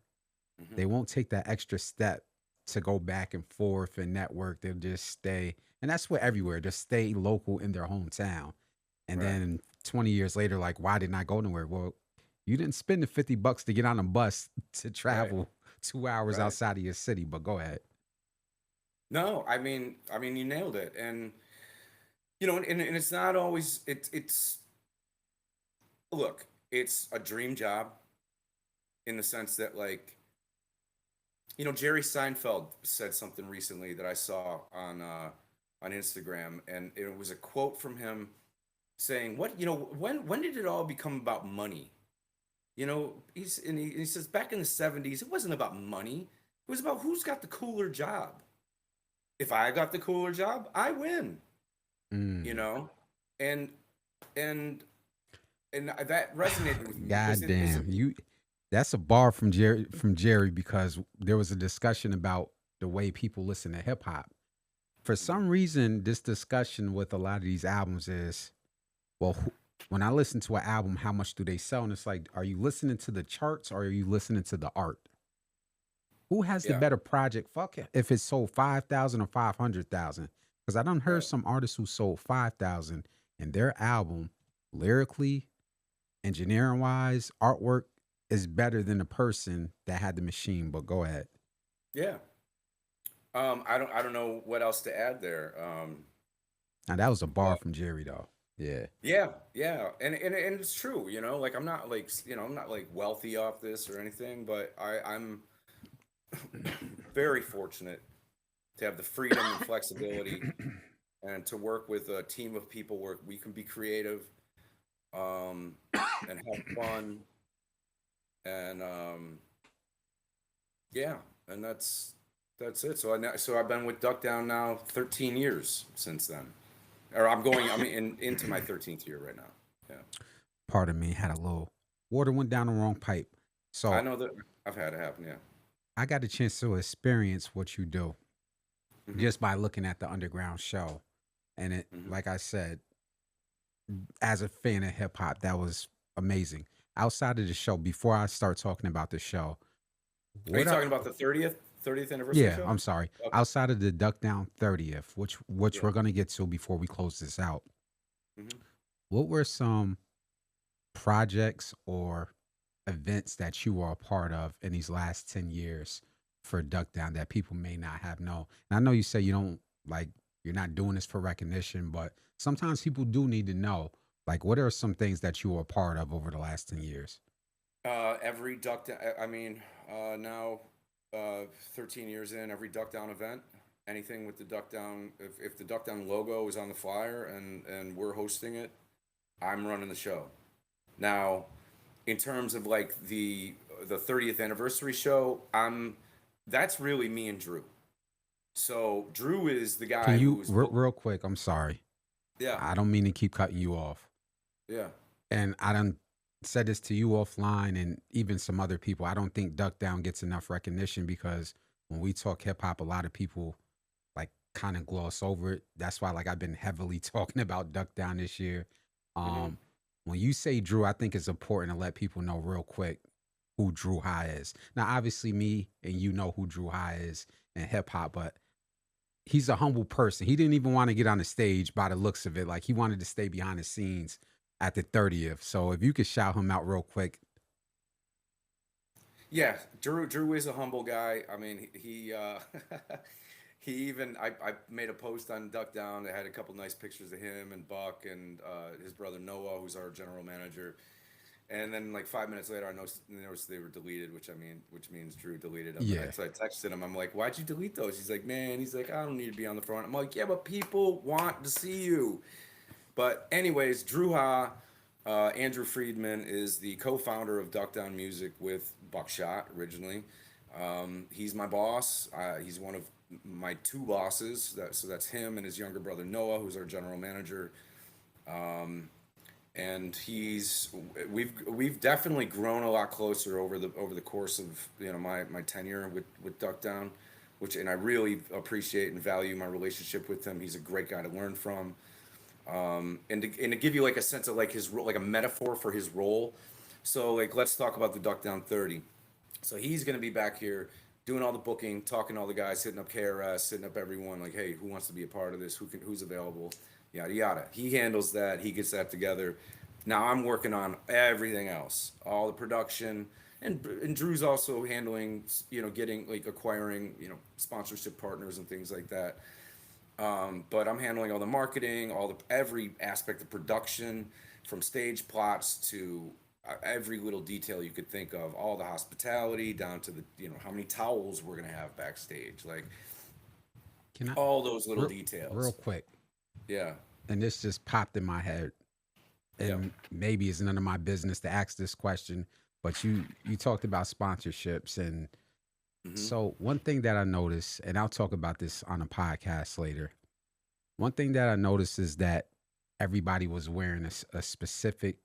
they Hmm. won't take that extra step to go back and forth and network. They'll just stay, and that's where everywhere. Just stay local in their hometown, and Right. then 20 years later, like, why didn't I go nowhere? Well, you didn't spend the $50 to get on a bus to Right. travel 2 hours Right. outside of your city. But go ahead. No, I mean, you nailed it, and and it's not always. It's look, it's a dream job in the sense that like Jerry Seinfeld said something recently that I saw on Instagram, and it was a quote from him saying, "What when did it all become about money?" He says back in the '70s, it wasn't about money. It was about who's got the cooler job. If I got the cooler job, I win. You Mm, know, and and and that resonated with me because God it is. damn you. That's a bar from Jerry, because there was a discussion about the way people listen to hip hop. For some reason, this discussion with a lot of these albums is, well, when I listen to an album, how much do they sell? And it's like, are you listening to the charts or are you listening to the art? Who has the Yeah, better project? Fuck it. If it sold 5,000 or 500,000. Because I done heard right. some artists who sold 5,000 and their album, lyrically, engineering wise, artwork. is better than the person that had the machine. But go ahead. Yeah. I don't know what else to add there. Now that was a bar But from Jerry though. Yeah. yeah, yeah, and it's true. Like I'm not like I'm not like wealthy off this or anything, but I'm very fortunate to have the freedom and flexibility and to work with a team of people where we can be creative, um, and have fun, and yeah, and that's it. So I've been with Duck Down now 13 years since then, or I'm into my 13th year right now. Yeah, Pardon me, had a little water went down the wrong pipe. I So know that I've had it happen. Yeah. I got a chance to experience what you do Hmm. just by looking at the underground show. And it, Hmm. like I said, as a fan of hip hop, that was amazing. Outside of the show, before I start talking about the show, Are you what are talking about the 30th anniversary yeah, show? I'm sorry. Okay. Outside of the Duck Down 30th, which Yeah. we're gonna get to before we close this out, Hmm. what were some projects or events that you were a part of in these last 10 years for Duck Down that people may not have known? And I know you say you don't like you're not doing this for recognition, but sometimes people do need to know. Like, what are some things that you were a part of over the last 10 years? Every Duck Down. Now, 13 years in, every Duck Down event, anything with the Duck Down. If the Duck Down logo is on the flyer and we're hosting it, I'm running the show. Now, in terms of like the 30th anniversary show, that's really me and Drew. So Drew is the Can guy you who's booked. real quick? I'm sorry. Yeah, I don't mean to keep cutting you off. yeah. And I done said this to you offline and even some other people. I don't think Duck Down gets enough recognition because when we talk hip hop, a lot of people like kind of gloss over it. That's why like I've been heavily talking about Duck Down this year. Hmm. Um, when you say Drew, I think it's important to let people know real quick who Drew High is. Now, obviously, me and you know who Drew High is in hip hop, but he's a humble person. He didn't even want to get on the stage by the looks of it. Like he wanted to stay behind the scenes at the 30th. So if you could shout him out real quick. Yeah, Drew is a humble guy. I mean, he even I made a post on Duck Down that had a couple nice pictures of him and Buck and his brother Noah, who's our general manager. And then like 5 minutes later, I noticed they were deleted, which means Drew deleted them. And Yeah. so I texted him. I'm like, "Why'd you delete those?" He's like, "Man," he's like, "I don't need to be on the front." I'm like, "Yeah, but people want to see you." But anyways, Drew Ha, Andrew Friedman is the co-founder of Duck Down Music with Buckshot originally. He's my boss. He's one of my two bosses. So that's him and his younger brother Noah, who's our general manager. And we've definitely grown a lot closer over the course of my tenure with Duck Down, and I really appreciate and value my relationship with him. He's a great guy to learn from. And to give you like a sense of like his role, like a metaphor for his role. So like let's talk about the Duck Down 30. So he's gonna be back here doing all the booking, talking to all the guys, hitting up KRS, hitting up everyone, like, hey, who wants to be a part of this? Who's available? Yada yada. He handles that. He gets that together. Now I'm working on everything else, all the production, and Drew's also handling, getting like acquiring, sponsorship partners and things like that. But I'm handling all the marketing, every aspect of production, from stage plots to every little detail you could think of, all the hospitality down to the how many towels we're gonna have backstage, like Can I all those little real details. quick? Yeah, And this just popped in my head. yeah. And maybe it's none of my business to ask this question, but you talked about sponsorships and Hmm. so one thing that I noticed, and I'll talk about this on a podcast later. One thing that I noticed is that everybody was wearing a specific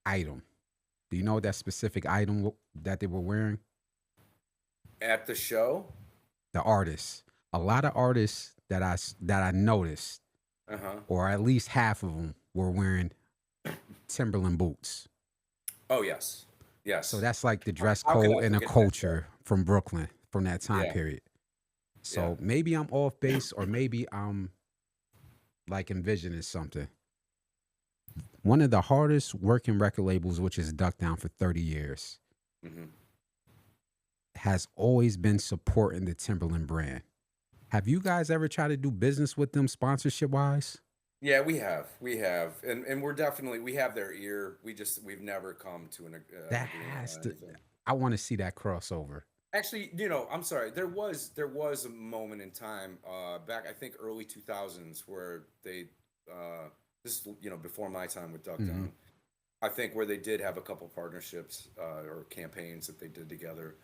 item. Do you know what that specific item that they were wearing? At the show. The artists. A lot of artists that I noticed, Uh-huh. or at least half of them, were wearing Timberland boots. Oh yes, So yes. that's like the dress How can code I and the forget that show? culture from Brooklyn from that time Yeah, period. yeah. So maybe I'm off base, or maybe I'm like envisioning something. One of the hardest working record labels, which is Duck Down for 30 years. Hmm. has always been supporting the Timberland brand. Have you guys ever tried to do business with them sponsorship wise? Yeah, we have, and we're definitely we have their ear. We've never come to an That agreement has on to. anything. I want to see that crossover. Actually, I'm sorry. There was a moment in time back, I think, early 2000s where they this is before my time with Duck Hmm. Down. I think where they did have a couple partnerships or campaigns that they did together.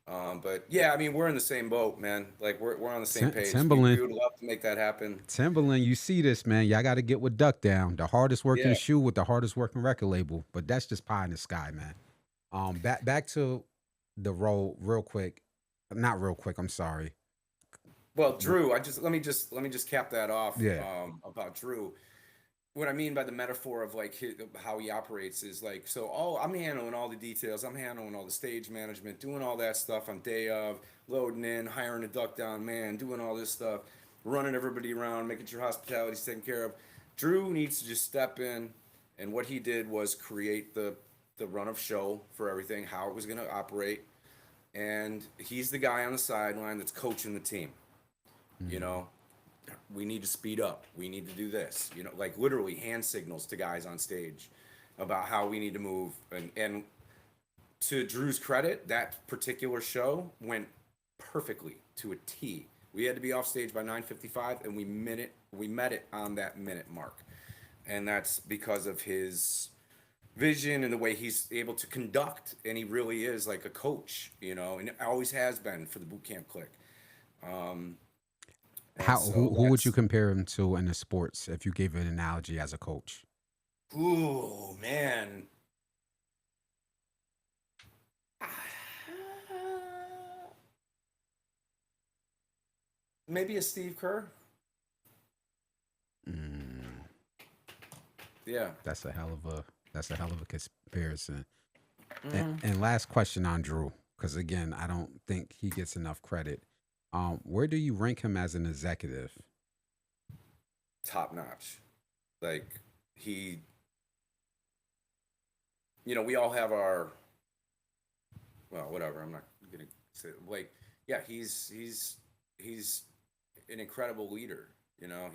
But yeah, I mean, we're in the same boat, man. Like we're on the same page. We Timberland, would love to make that happen. Timberland, you see this, man. Y'all got to get with Duck Down, the hardest working Yeah. shoe with the hardest working record label. But that's just pie in the sky, man. Back to the role, real quick. Not real quick. I'm sorry. Well, Drew, I just let me just cap that off Yeah. about Drew. What I mean by the metaphor of like how he operates is like, so all I'm handling all the details. I'm handling all the stage management, doing all that stuff on day of, loading in, hiring a Duck Down man, doing all this stuff, running everybody around, making sure hospitality's taken care of. Drew needs to just step in, and what he did was create the run of show for everything, how it was going to operate, and he's the guy on the sideline that's coaching the team. You Mhm. know, we need to speed up. We need to do this. Like literally hand signals to guys on stage about how we need to move. And to Drew's credit, that particular show went perfectly to a T. We had to be off stage by 9:55, and we met it on that minute mark. And that's because of his vision and the way he's able to conduct, and he really is like a coach, and always has been for the boot camp click. Um, and How so who would you that's compare him to in the sports if you gave an analogy as a coach? Ooh, man. Maybe a Steve Kerr. Mm, Yeah. that's a hell of a comparison. Hmm. And last question on Drew, because again, I don't think he gets enough credit. Where do you rank him as an executive? Top notch. Like he, we all have our, well, whatever. I'm not gonna say like, yeah, he's an incredible leader.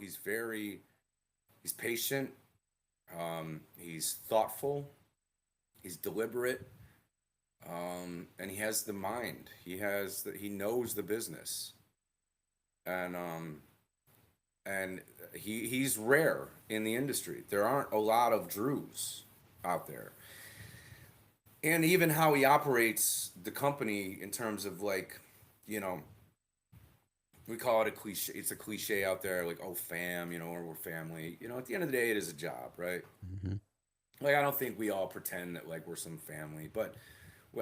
He's patient. He's thoughtful. He's deliberate. And he has the mind. He knows the business, and he's rare in the industry. There aren't a lot of Drews out there, and even how he operates the company in terms of like, you know, we call it a cliche. It's a cliche out there, like, oh, fam, or we're family. At the end of the day, it is a job, right? Hmm. Like, I don't think we all pretend that like we're some family, but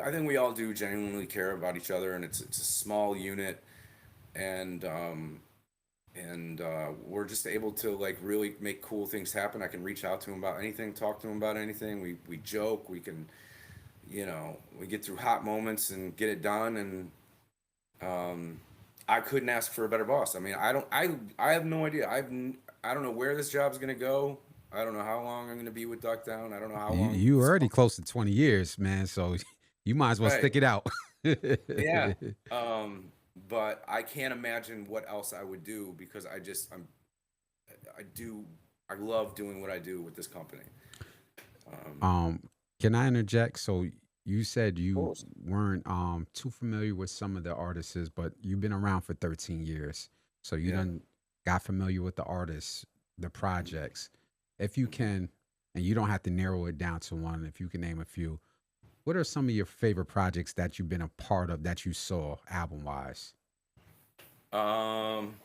I think we all do genuinely care about each other, and it's a small unit, and we're just able to like really make cool things happen. I can reach out to him about anything, talk to him about anything. We joke, we get through hot moments and get it done, and I couldn't ask for a better boss. I mean, I have no idea. I don't know where this job's gonna go. I don't know how long I'm gonna be with Duck Down. I don't know how long You this already company. close to 20 years, man. So you might as well Right. stick it out. Yeah. Um, but I can't imagine what else I would do because I do I love doing what I do with this company. Um, um, can I interject? So you said of you course. weren't too familiar with some of the artists, but you've been around for 13 years. So you Yeah. done got familiar with the artists, the projects. If you Hmm. can, and you don't have to narrow it down to one, if you can name a few, what are some of your favorite projects that you've been a part of that you saw album wise? Um,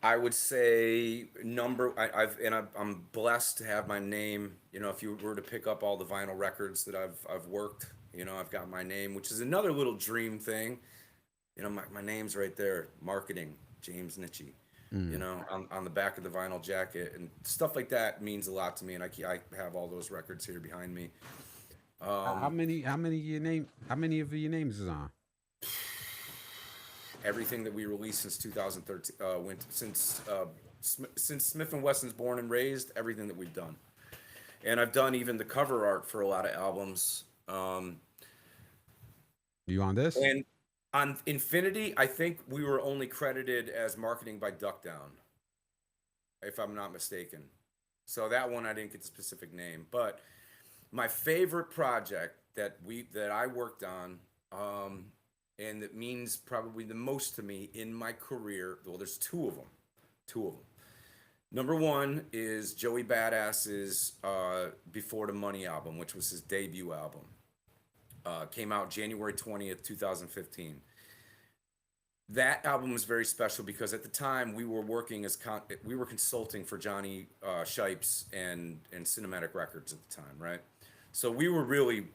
I would say I'm blessed to have my name. If you were to pick up all the vinyl records that I've worked, I've got my name, which is another little dream thing. My name's right there. Marketing, James Nitchie. Mm. On the back of the vinyl jacket and stuff like that means a lot to me. And I have all those records here behind me. How Um, many? How many of your name? How many of your names is on? Everything that we released since 2013, since Smith and Wesson's Born and Raised, everything that we've done, and I've done even the cover art for a lot of albums. You on this? And on Infinity, I think we were only credited as marketing by Duck Down, if I'm not mistaken. So that one I didn't get the specific name, but my favorite project that I worked on, and that means probably the most to me in my career. Well, there's two of them. Two of them. Number one is Joey Badass's Before the Money album, which was his debut album. Came out January 20th, 2015. That album was very special because at the time we were working we were consulting for Johnny Shipes and Cinematic Records at the time, right? So we were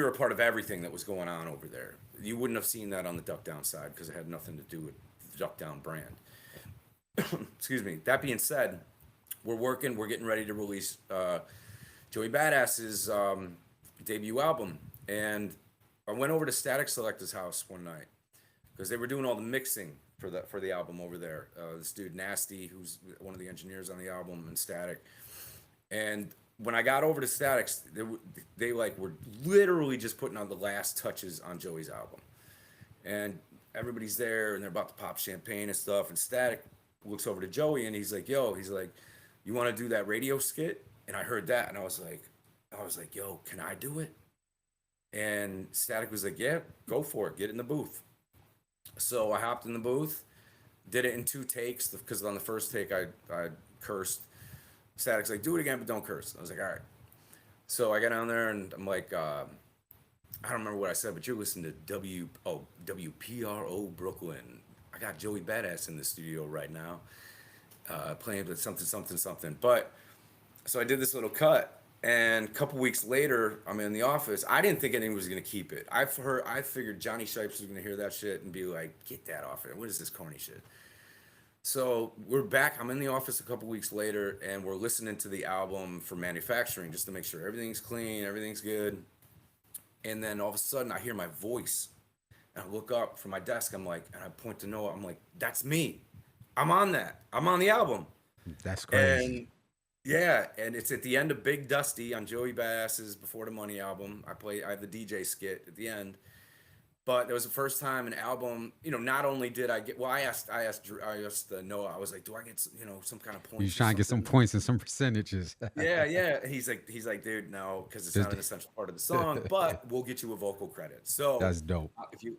a part of everything that was going on over there. You wouldn't have seen that on the Duck Down side because it had nothing to do with the Duck Down brand. Excuse me. That being said, we're getting ready to release Joey Badass's debut album, and I went over to Static Selector's house one night because they were doing all the mixing for the album over there. This dude Nasty, who's one of the engineers on the album, and Static. And when I got over to Statics, they like were literally just putting on the last touches on Joey's album, and everybody's there and they're about to pop champagne and stuff. And Static looks over to Joey and he's like, "Yo," he's like, "You want to do that radio skit?" And I heard that and I was like, "Yo, can I do it?" And Static was like, "Yeah, go for it. Get in the booth." So I hopped in the booth, did it in two takes because on the first take I cursed. Static's like, "Do it again, but don't curse." I was like, "All right." So I got on there and I'm like, I don't remember what I said, but you're listening to WPRO Brooklyn. I got Joey Badass in the studio right now, playing with something, something, something. But so I did this little cut, and a couple weeks later, I'm in the office. I didn't think anyone was gonna keep it. I figured Johnny Shipes was gonna hear that shit and be like, "Get that off it. What is this corny shit?" So we're back. I'm in the office a couple weeks later, and we're listening to the album for manufacturing just to make sure everything's clean, everything's good. And then all of a sudden, I hear my voice, and I look up from my desk. I'm like, and I point to Noah. I'm like, "That's me. I'm on that. I'm on the album." That's crazy. And yeah, and it's at the end of Big Dusty on Joey Badass's Before the Money album. I have the DJ skit at the end. But it was the first time an album, not only did I get, well, I asked Noah, I was like, "Do I get, some kind of You points or trying to get some something?" points and some percentages. Yeah, yeah. He's like, "Dude, no, because it's Just not an essential part of the song, but we'll get you a vocal credit." So that's dope.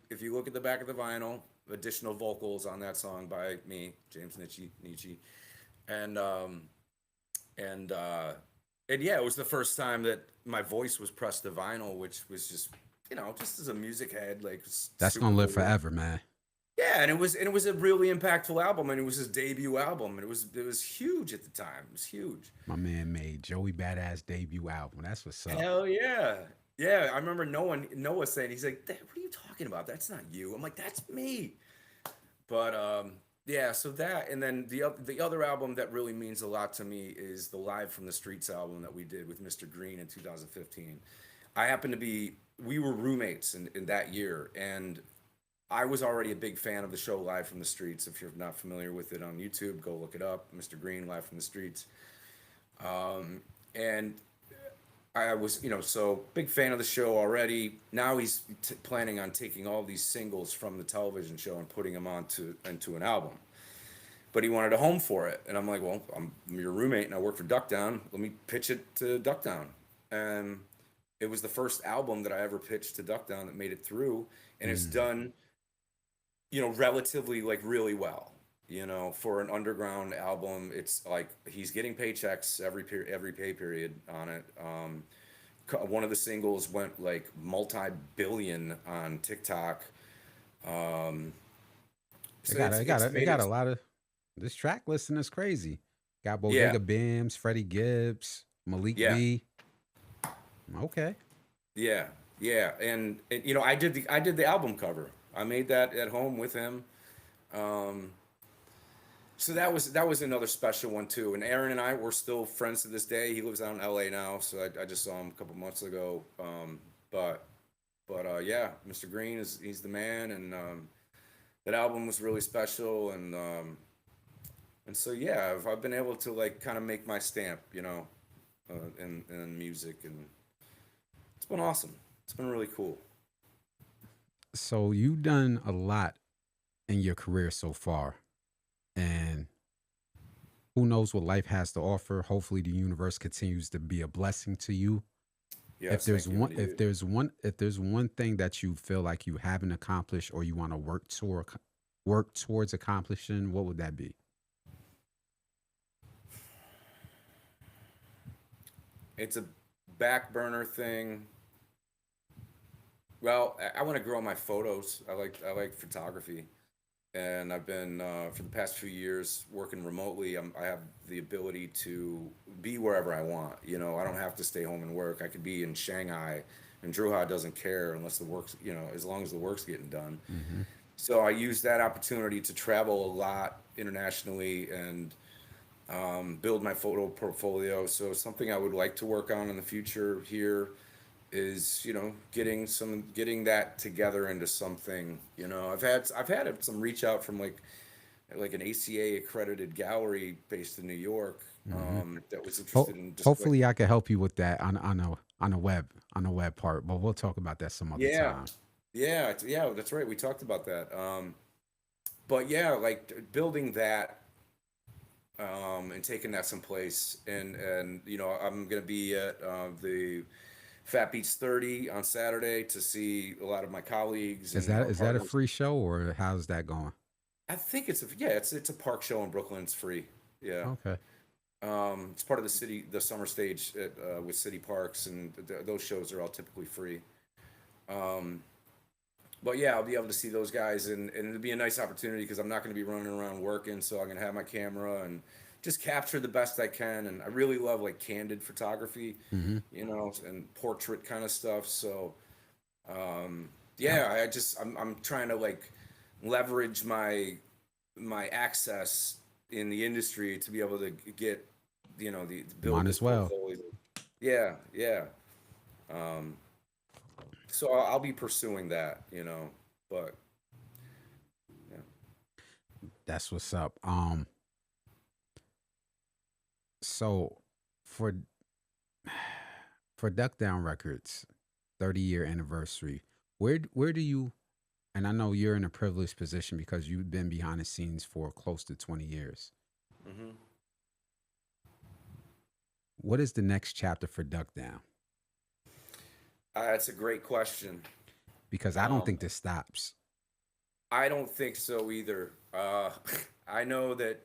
if you look at the back of the vinyl, additional vocals on that song by me, James Nietzsche, and and uh, and yeah, it was the first time that my voice was pressed to vinyl, which was just just as a music head, like That's super gonna live cool. forever, man. Yeah, and it was a really impactful album, and it was his debut album, and it was huge at the time. It was huge. My man made Joey Badass debut album. That's what's up. Hell yeah. Yeah, I remember Noah saying, he's like, "What are you talking about? That's not you." I'm like, "That's me." But yeah, so that, and then the other album that really means a lot to me is the Live from the Streets album that we did with Mr. Green in 2015. I happened to be We were roommates in that year, and I was already a big fan of the show Live from the Streets. If you're not familiar with it on YouTube, go look it up. Mr. Green, Live from the Streets. And I was, so big fan of the show already. Now he's planning on taking all these singles from the television show and putting them into an album. But he wanted a home for it, and I'm like, "Well, I'm your roommate, and I work for Duck Down. Let me pitch it to Duck Down." And it was the first album that I ever pitched to Duck Down that made it through, and it's Mm. done, relatively like really well. For an underground album, it's like he's getting paychecks every pay period on it. One of the singles went like multi-billion on TikTok. Um, It so got it's a, it got it's a, it made got a it. lot of this track listing is crazy. Got Yeah, Bodega Bims, Freddie Gibbs, Malik yeah, B. Okay. yeah, yeah, and I did the album cover. I made that at home with him. Um, so that was another special one too. And Aaron and I were still friends to this day. He lives out in LA now, so I just saw him a couple months ago. But yeah, Mr. Green he's the man, and that album was really special, and so yeah, I've been able to like kind of make my stamp, in music, and it's been awesome. It's been really cool. So you've done a lot in your career so far, and who knows what life has to offer. Hopefully, the universe continues to be a blessing to you. Yes, thank you. And to you. If there's one thing that you feel like you haven't accomplished or you want to work towards accomplishing, what would that be? It's a back burner thing. Well, I want to grow my photos. I like photography, and I've been for the past few years working remotely. I have the ability to be wherever I want. I don't have to stay home and work. I could be in Shanghai, and Druha doesn't care unless the work's as long as the work's getting done. Hmm. So I use that opportunity to travel a lot internationally and build my photo portfolio. So something I would like to work on in the future here is getting that together into something. I've had some reach out from like an ACA accredited gallery based in New York, Hmm. that was interested in just like, Hopefully, I can help you with that on a web part, but we'll talk about that some other yeah, time. yeah, that's right, we talked about that. But yeah, like building that, and taking that someplace, and I'm gonna be at the Fat Beats 30 on Saturday to see a lot of my colleagues and our Is that a partners. free show or how's that going? I think it's a park show in Brooklyn. It's free. Yeah. Okay. It's part of the summer stage with City Parks, and those shows are all typically free. Um, but yeah, I'll be able to see those guys, and it'll be a nice opportunity because I'm not going to be running around working, so I'm going to have my camera and just capture the best I can. And I really love like candid photography, Hmm. and portrait kind of stuff. So yeah, I'm trying to like leverage my access in the industry to be able to get the build Mine this as well. portfolio. Yeah, yeah. Um, so I'll be pursuing that, but yeah. That's what's up. So for Duck Down Records 30-year anniversary, where do you, and I know you're in a privileged position because you've been behind the scenes for close to 20 years. Hmm. What is the next chapter for Duck Down? That's a great question. Because I don't Um, think this stops. I don't think so either. I know that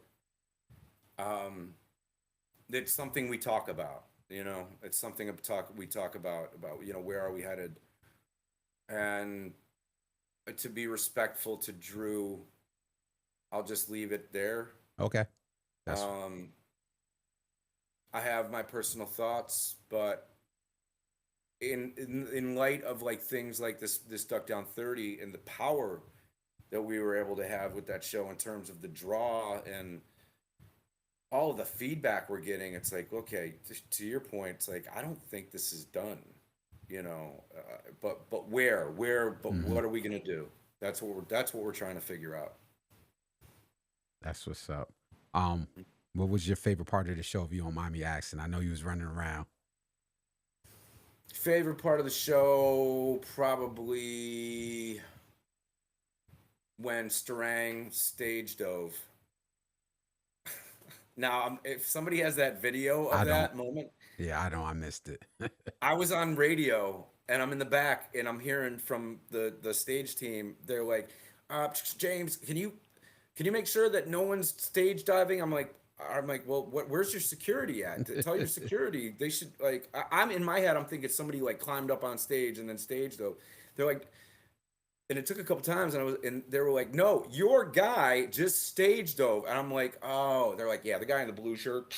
um, it's something we talk about. It's something we talk about. Where are we headed? And to be respectful to Drew, I'll just leave it there. Okay. That's Um, I have my personal thoughts, but in light of like things like this Duck Down 30 and the power that we were able to have with that show in terms of the draw and all of the feedback we're getting, it's like, okay, to your point, it's like I don't think this is done, but but hmm what are we gonna do? That's what we're trying to figure out. that's what's up. Um, what was your favorite part of the show if you don't mind me asking? I know you was running around. Favorite part of the show, probably when Starang stage dove. Now, if somebody has that video of I don't. that moment, Yeah, I don't. I missed it. I was on radio and I'm in the back and I'm hearing from the stage team. They're like, James, can you make sure that no one's stage diving? I'm like, well, where's your security at? Tell your security they should like. I'm in my head. I'm thinking somebody like climbed up on stage and then stage dove. They're like, and it took a couple times, and they were like, no, your guy just stage dove, and I'm like, oh, they're like, yeah, the guy in the blue shirt,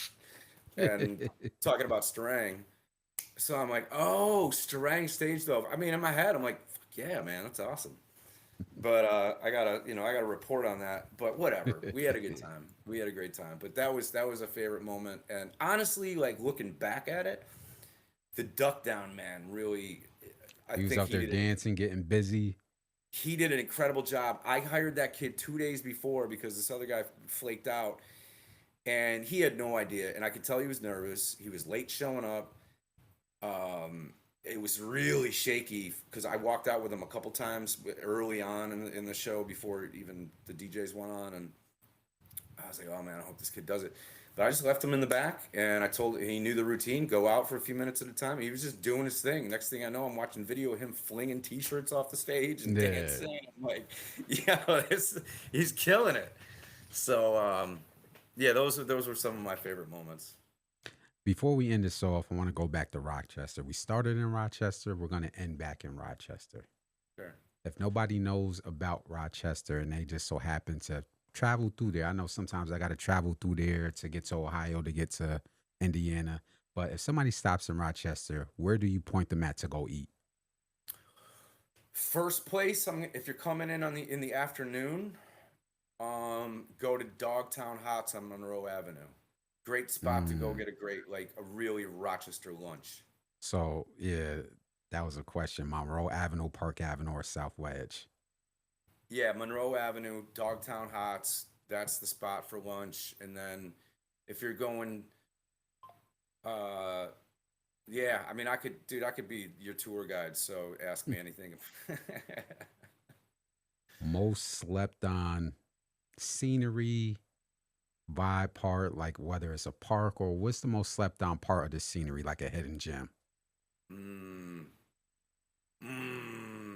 and talking about Starang. So I'm like, oh, Starang stage dove. I mean, in my head, I'm like, fuck yeah, man, that's awesome. But I gotta report on that. But whatever, we had a good time. We had a great time. But that was a favorite moment. And honestly, like looking back at it, the duck down man really, I He was think out there dancing, getting busy. he did an incredible job. I hired that kid 2 days before because this other guy flaked out, and he had no idea. And I could tell he was nervous. He was late showing up. it was really shaky because I walked out with him a couple times early on in the show before even the DJs went on, and I was like, oh man, I hope this kid does it. But I just left him in the back, and I told he knew the routine. Go out for a few minutes at a time. He was just doing his thing. Next thing I know, I'm watching video of him flinging T-shirts off the stage and Yeah. dancing. I'm like, yeah, he's killing it. So yeah, those were some of my favorite moments. Before we end this off, I want to go back to Rochester. We started in Rochester. We're going to end back in Rochester. Sure. If nobody knows about Rochester and they just so happen to travel through there, I know sometimes I got to travel through there to get to Ohio, to get to Indiana. But if somebody stops in Rochester, where do you point them at to go eat? First place, if you're coming in in the afternoon, go to Dogtown Hots on Monroe Avenue. Great spot to go Mm. get a really Rochester lunch. So, yeah, that was a question. Monroe Avenue, Park Avenue, or South Wedge? Yeah, Monroe Avenue, Dogtown Hots. That's the spot for lunch. And then if you're going, uh, yeah, I mean, I could be your tour guide. So ask me anything. Most slept on scenery, vibe part, like whether it's a park or what's the most slept on part of the scenery, like a hidden gem? mm,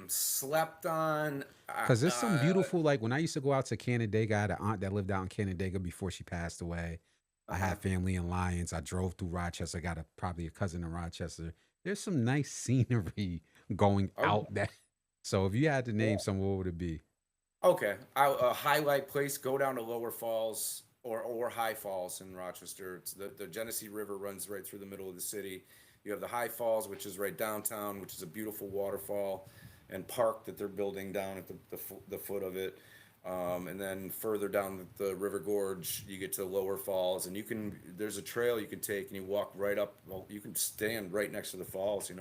slept on. Because there's some beautiful, like when I used to go out to Canandaigua, I had an aunt that lived out in Canandaigua before she passed away. I Uh-huh. had family in Lyons. I drove through Rochester. I got probably a cousin in Rochester. There's some nice scenery going Oh, out that. So if you had to name yeah. some, what would it be? Okay. A highlight place, go down to Lower Falls or High Falls in Rochester. It's the Genesee River runs right through the middle of the city. You have the High Falls, which is right downtown, which is a beautiful waterfall and park that they're building down at the foot of it. And then further down the river gorge, you get to Lower Falls, and there's a trail you can take, and you walk right up. Well, you can stand right next to the falls, and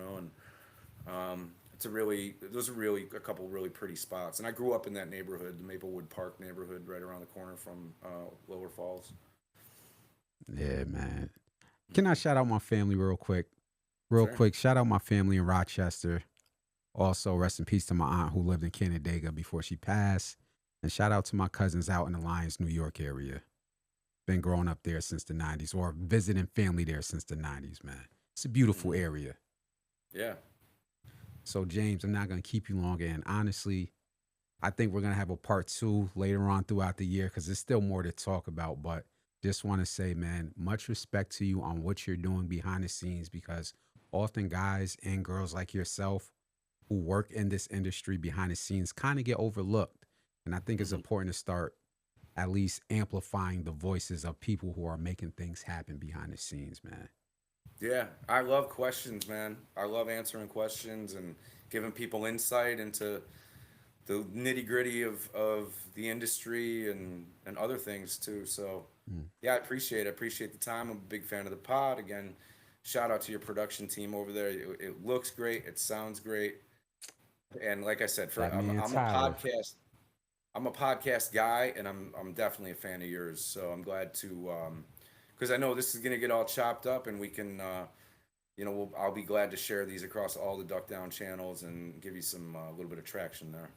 those are really a couple really pretty spots. And I grew up in that neighborhood, the Maplewood Park neighborhood, right around the corner from Lower Falls. Yeah, man. Can I Hmm. shout out my family real quick? Real Sure. quick, shout out my family in Rochester. Also, rest in peace to my aunt who lived in Canandaigua before she passed. And shout out to my cousins out in the Lyons, New York area. Been growing up there since the 90s or visiting family there since the 90s, man. It's a beautiful Hmm. area. Yeah. So, James, I'm not going to keep you longer. And honestly, I think we're going to have a part two later on throughout the year because there's still more to talk about. But just want to say, man, much respect to you on what you're doing behind the scenes because often guys and girls like yourself who work in this industry behind the scenes kind of get overlooked. And I think it's Hmm. important to start at least amplifying the voices of people who are making things happen behind the scenes, man. Yeah. I love questions, man. I love answering questions and giving people insight into the nitty gritty of the industry and other things too. So Mm. yeah, I appreciate it. I appreciate the time. I'm a big fan of the pod. Again, shout out to your production team over there. It looks great. It sounds great. And like I said, That man Tyler. I'm a podcast guy, and I'm definitely a fan of yours. So I'm glad to because I know this is gonna get all chopped up, and we can I'll be glad to share these across all the Duck Down channels and give you some little bit of traction there.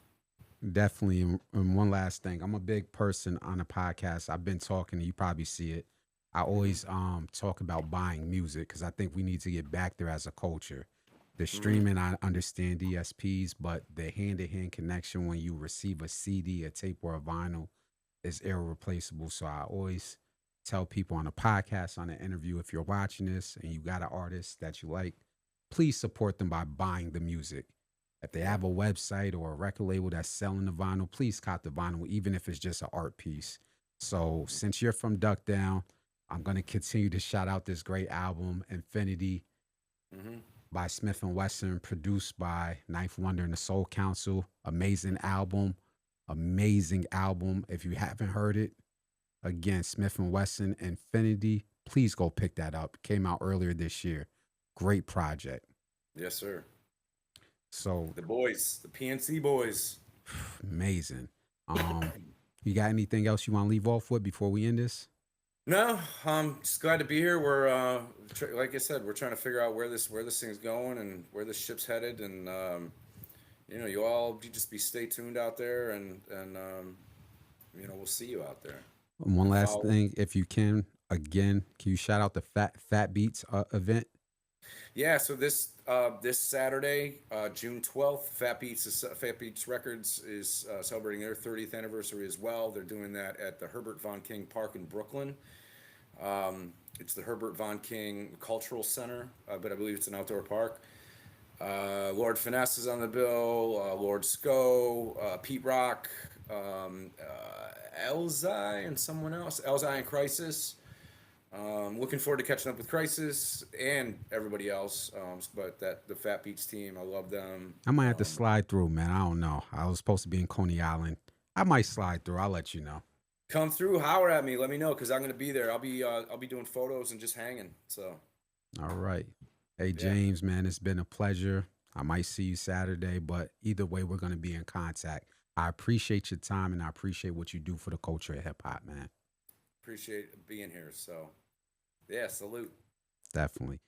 Definitely. And one last thing, I'm a big person on a podcast. I've been talking, you probably see it. I Hmm. always talk about buying music because I think we need to get back there as a culture. The Hmm. streaming, I understand DSPs, but the hand to hand connection when you receive a CD, a tape, or a vinyl is irreplaceable. So I always tell people on a podcast, on an interview, if you're watching this and you got an artist that you like, please support them by buying the music. If they Yeah. have a website or a record label that's selling the vinyl, please cop the vinyl, even if it's just an art piece. So since you're from Duck Down, I'm gonna continue to shout out this great album, Infinity Hmm. by Smith and Wesson, produced by Ninth Wonder and the Soul Council. Amazing album, amazing album. If you haven't heard it, again, Smith and Wesson, Infinity. Please go pick that up. Came out earlier this year. Great project. Yes, sir. So The boys, the PNC boys. amazing. Um, you got anything else you want to leave off with before we end this? No, I'm just glad to be here. We're like I said, we're trying to figure out where this thing's going and where this ship's headed, and you just be stay tuned out there, and we'll see you out there. And one last Follow. thing, if you can, again, can you shout out the Fat Beats event? Yeah, so this Saturday, June 12th, Fat Beats Records is celebrating their 30th anniversary as well. They're doing that at the Herbert Von King Park in Brooklyn. It's the Herbert Von King Cultural Center, but I believe it's an outdoor park. Lord Finesse is on the bill. Lord Sco, Pete Rock, Elzai, and someone else. Elzai and Crisis. Looking forward to catching up with Crisis and everybody else. But the Fat Beats team, I love them. I might have to slide through, man. I don't know. I was supposed to be in Coney Island. I might slide through. I'll let you know. Come through, holler at me. Let me know because I'm gonna be there. I'll be doing photos and just hanging. So All right. Hey, yeah, James, man, it's been a pleasure. I might see you Saturday, but either way, we're going to be in contact. I appreciate your time and I appreciate what you do for the culture of hip hop, man. appreciate being here. So yeah, salute. Definitely.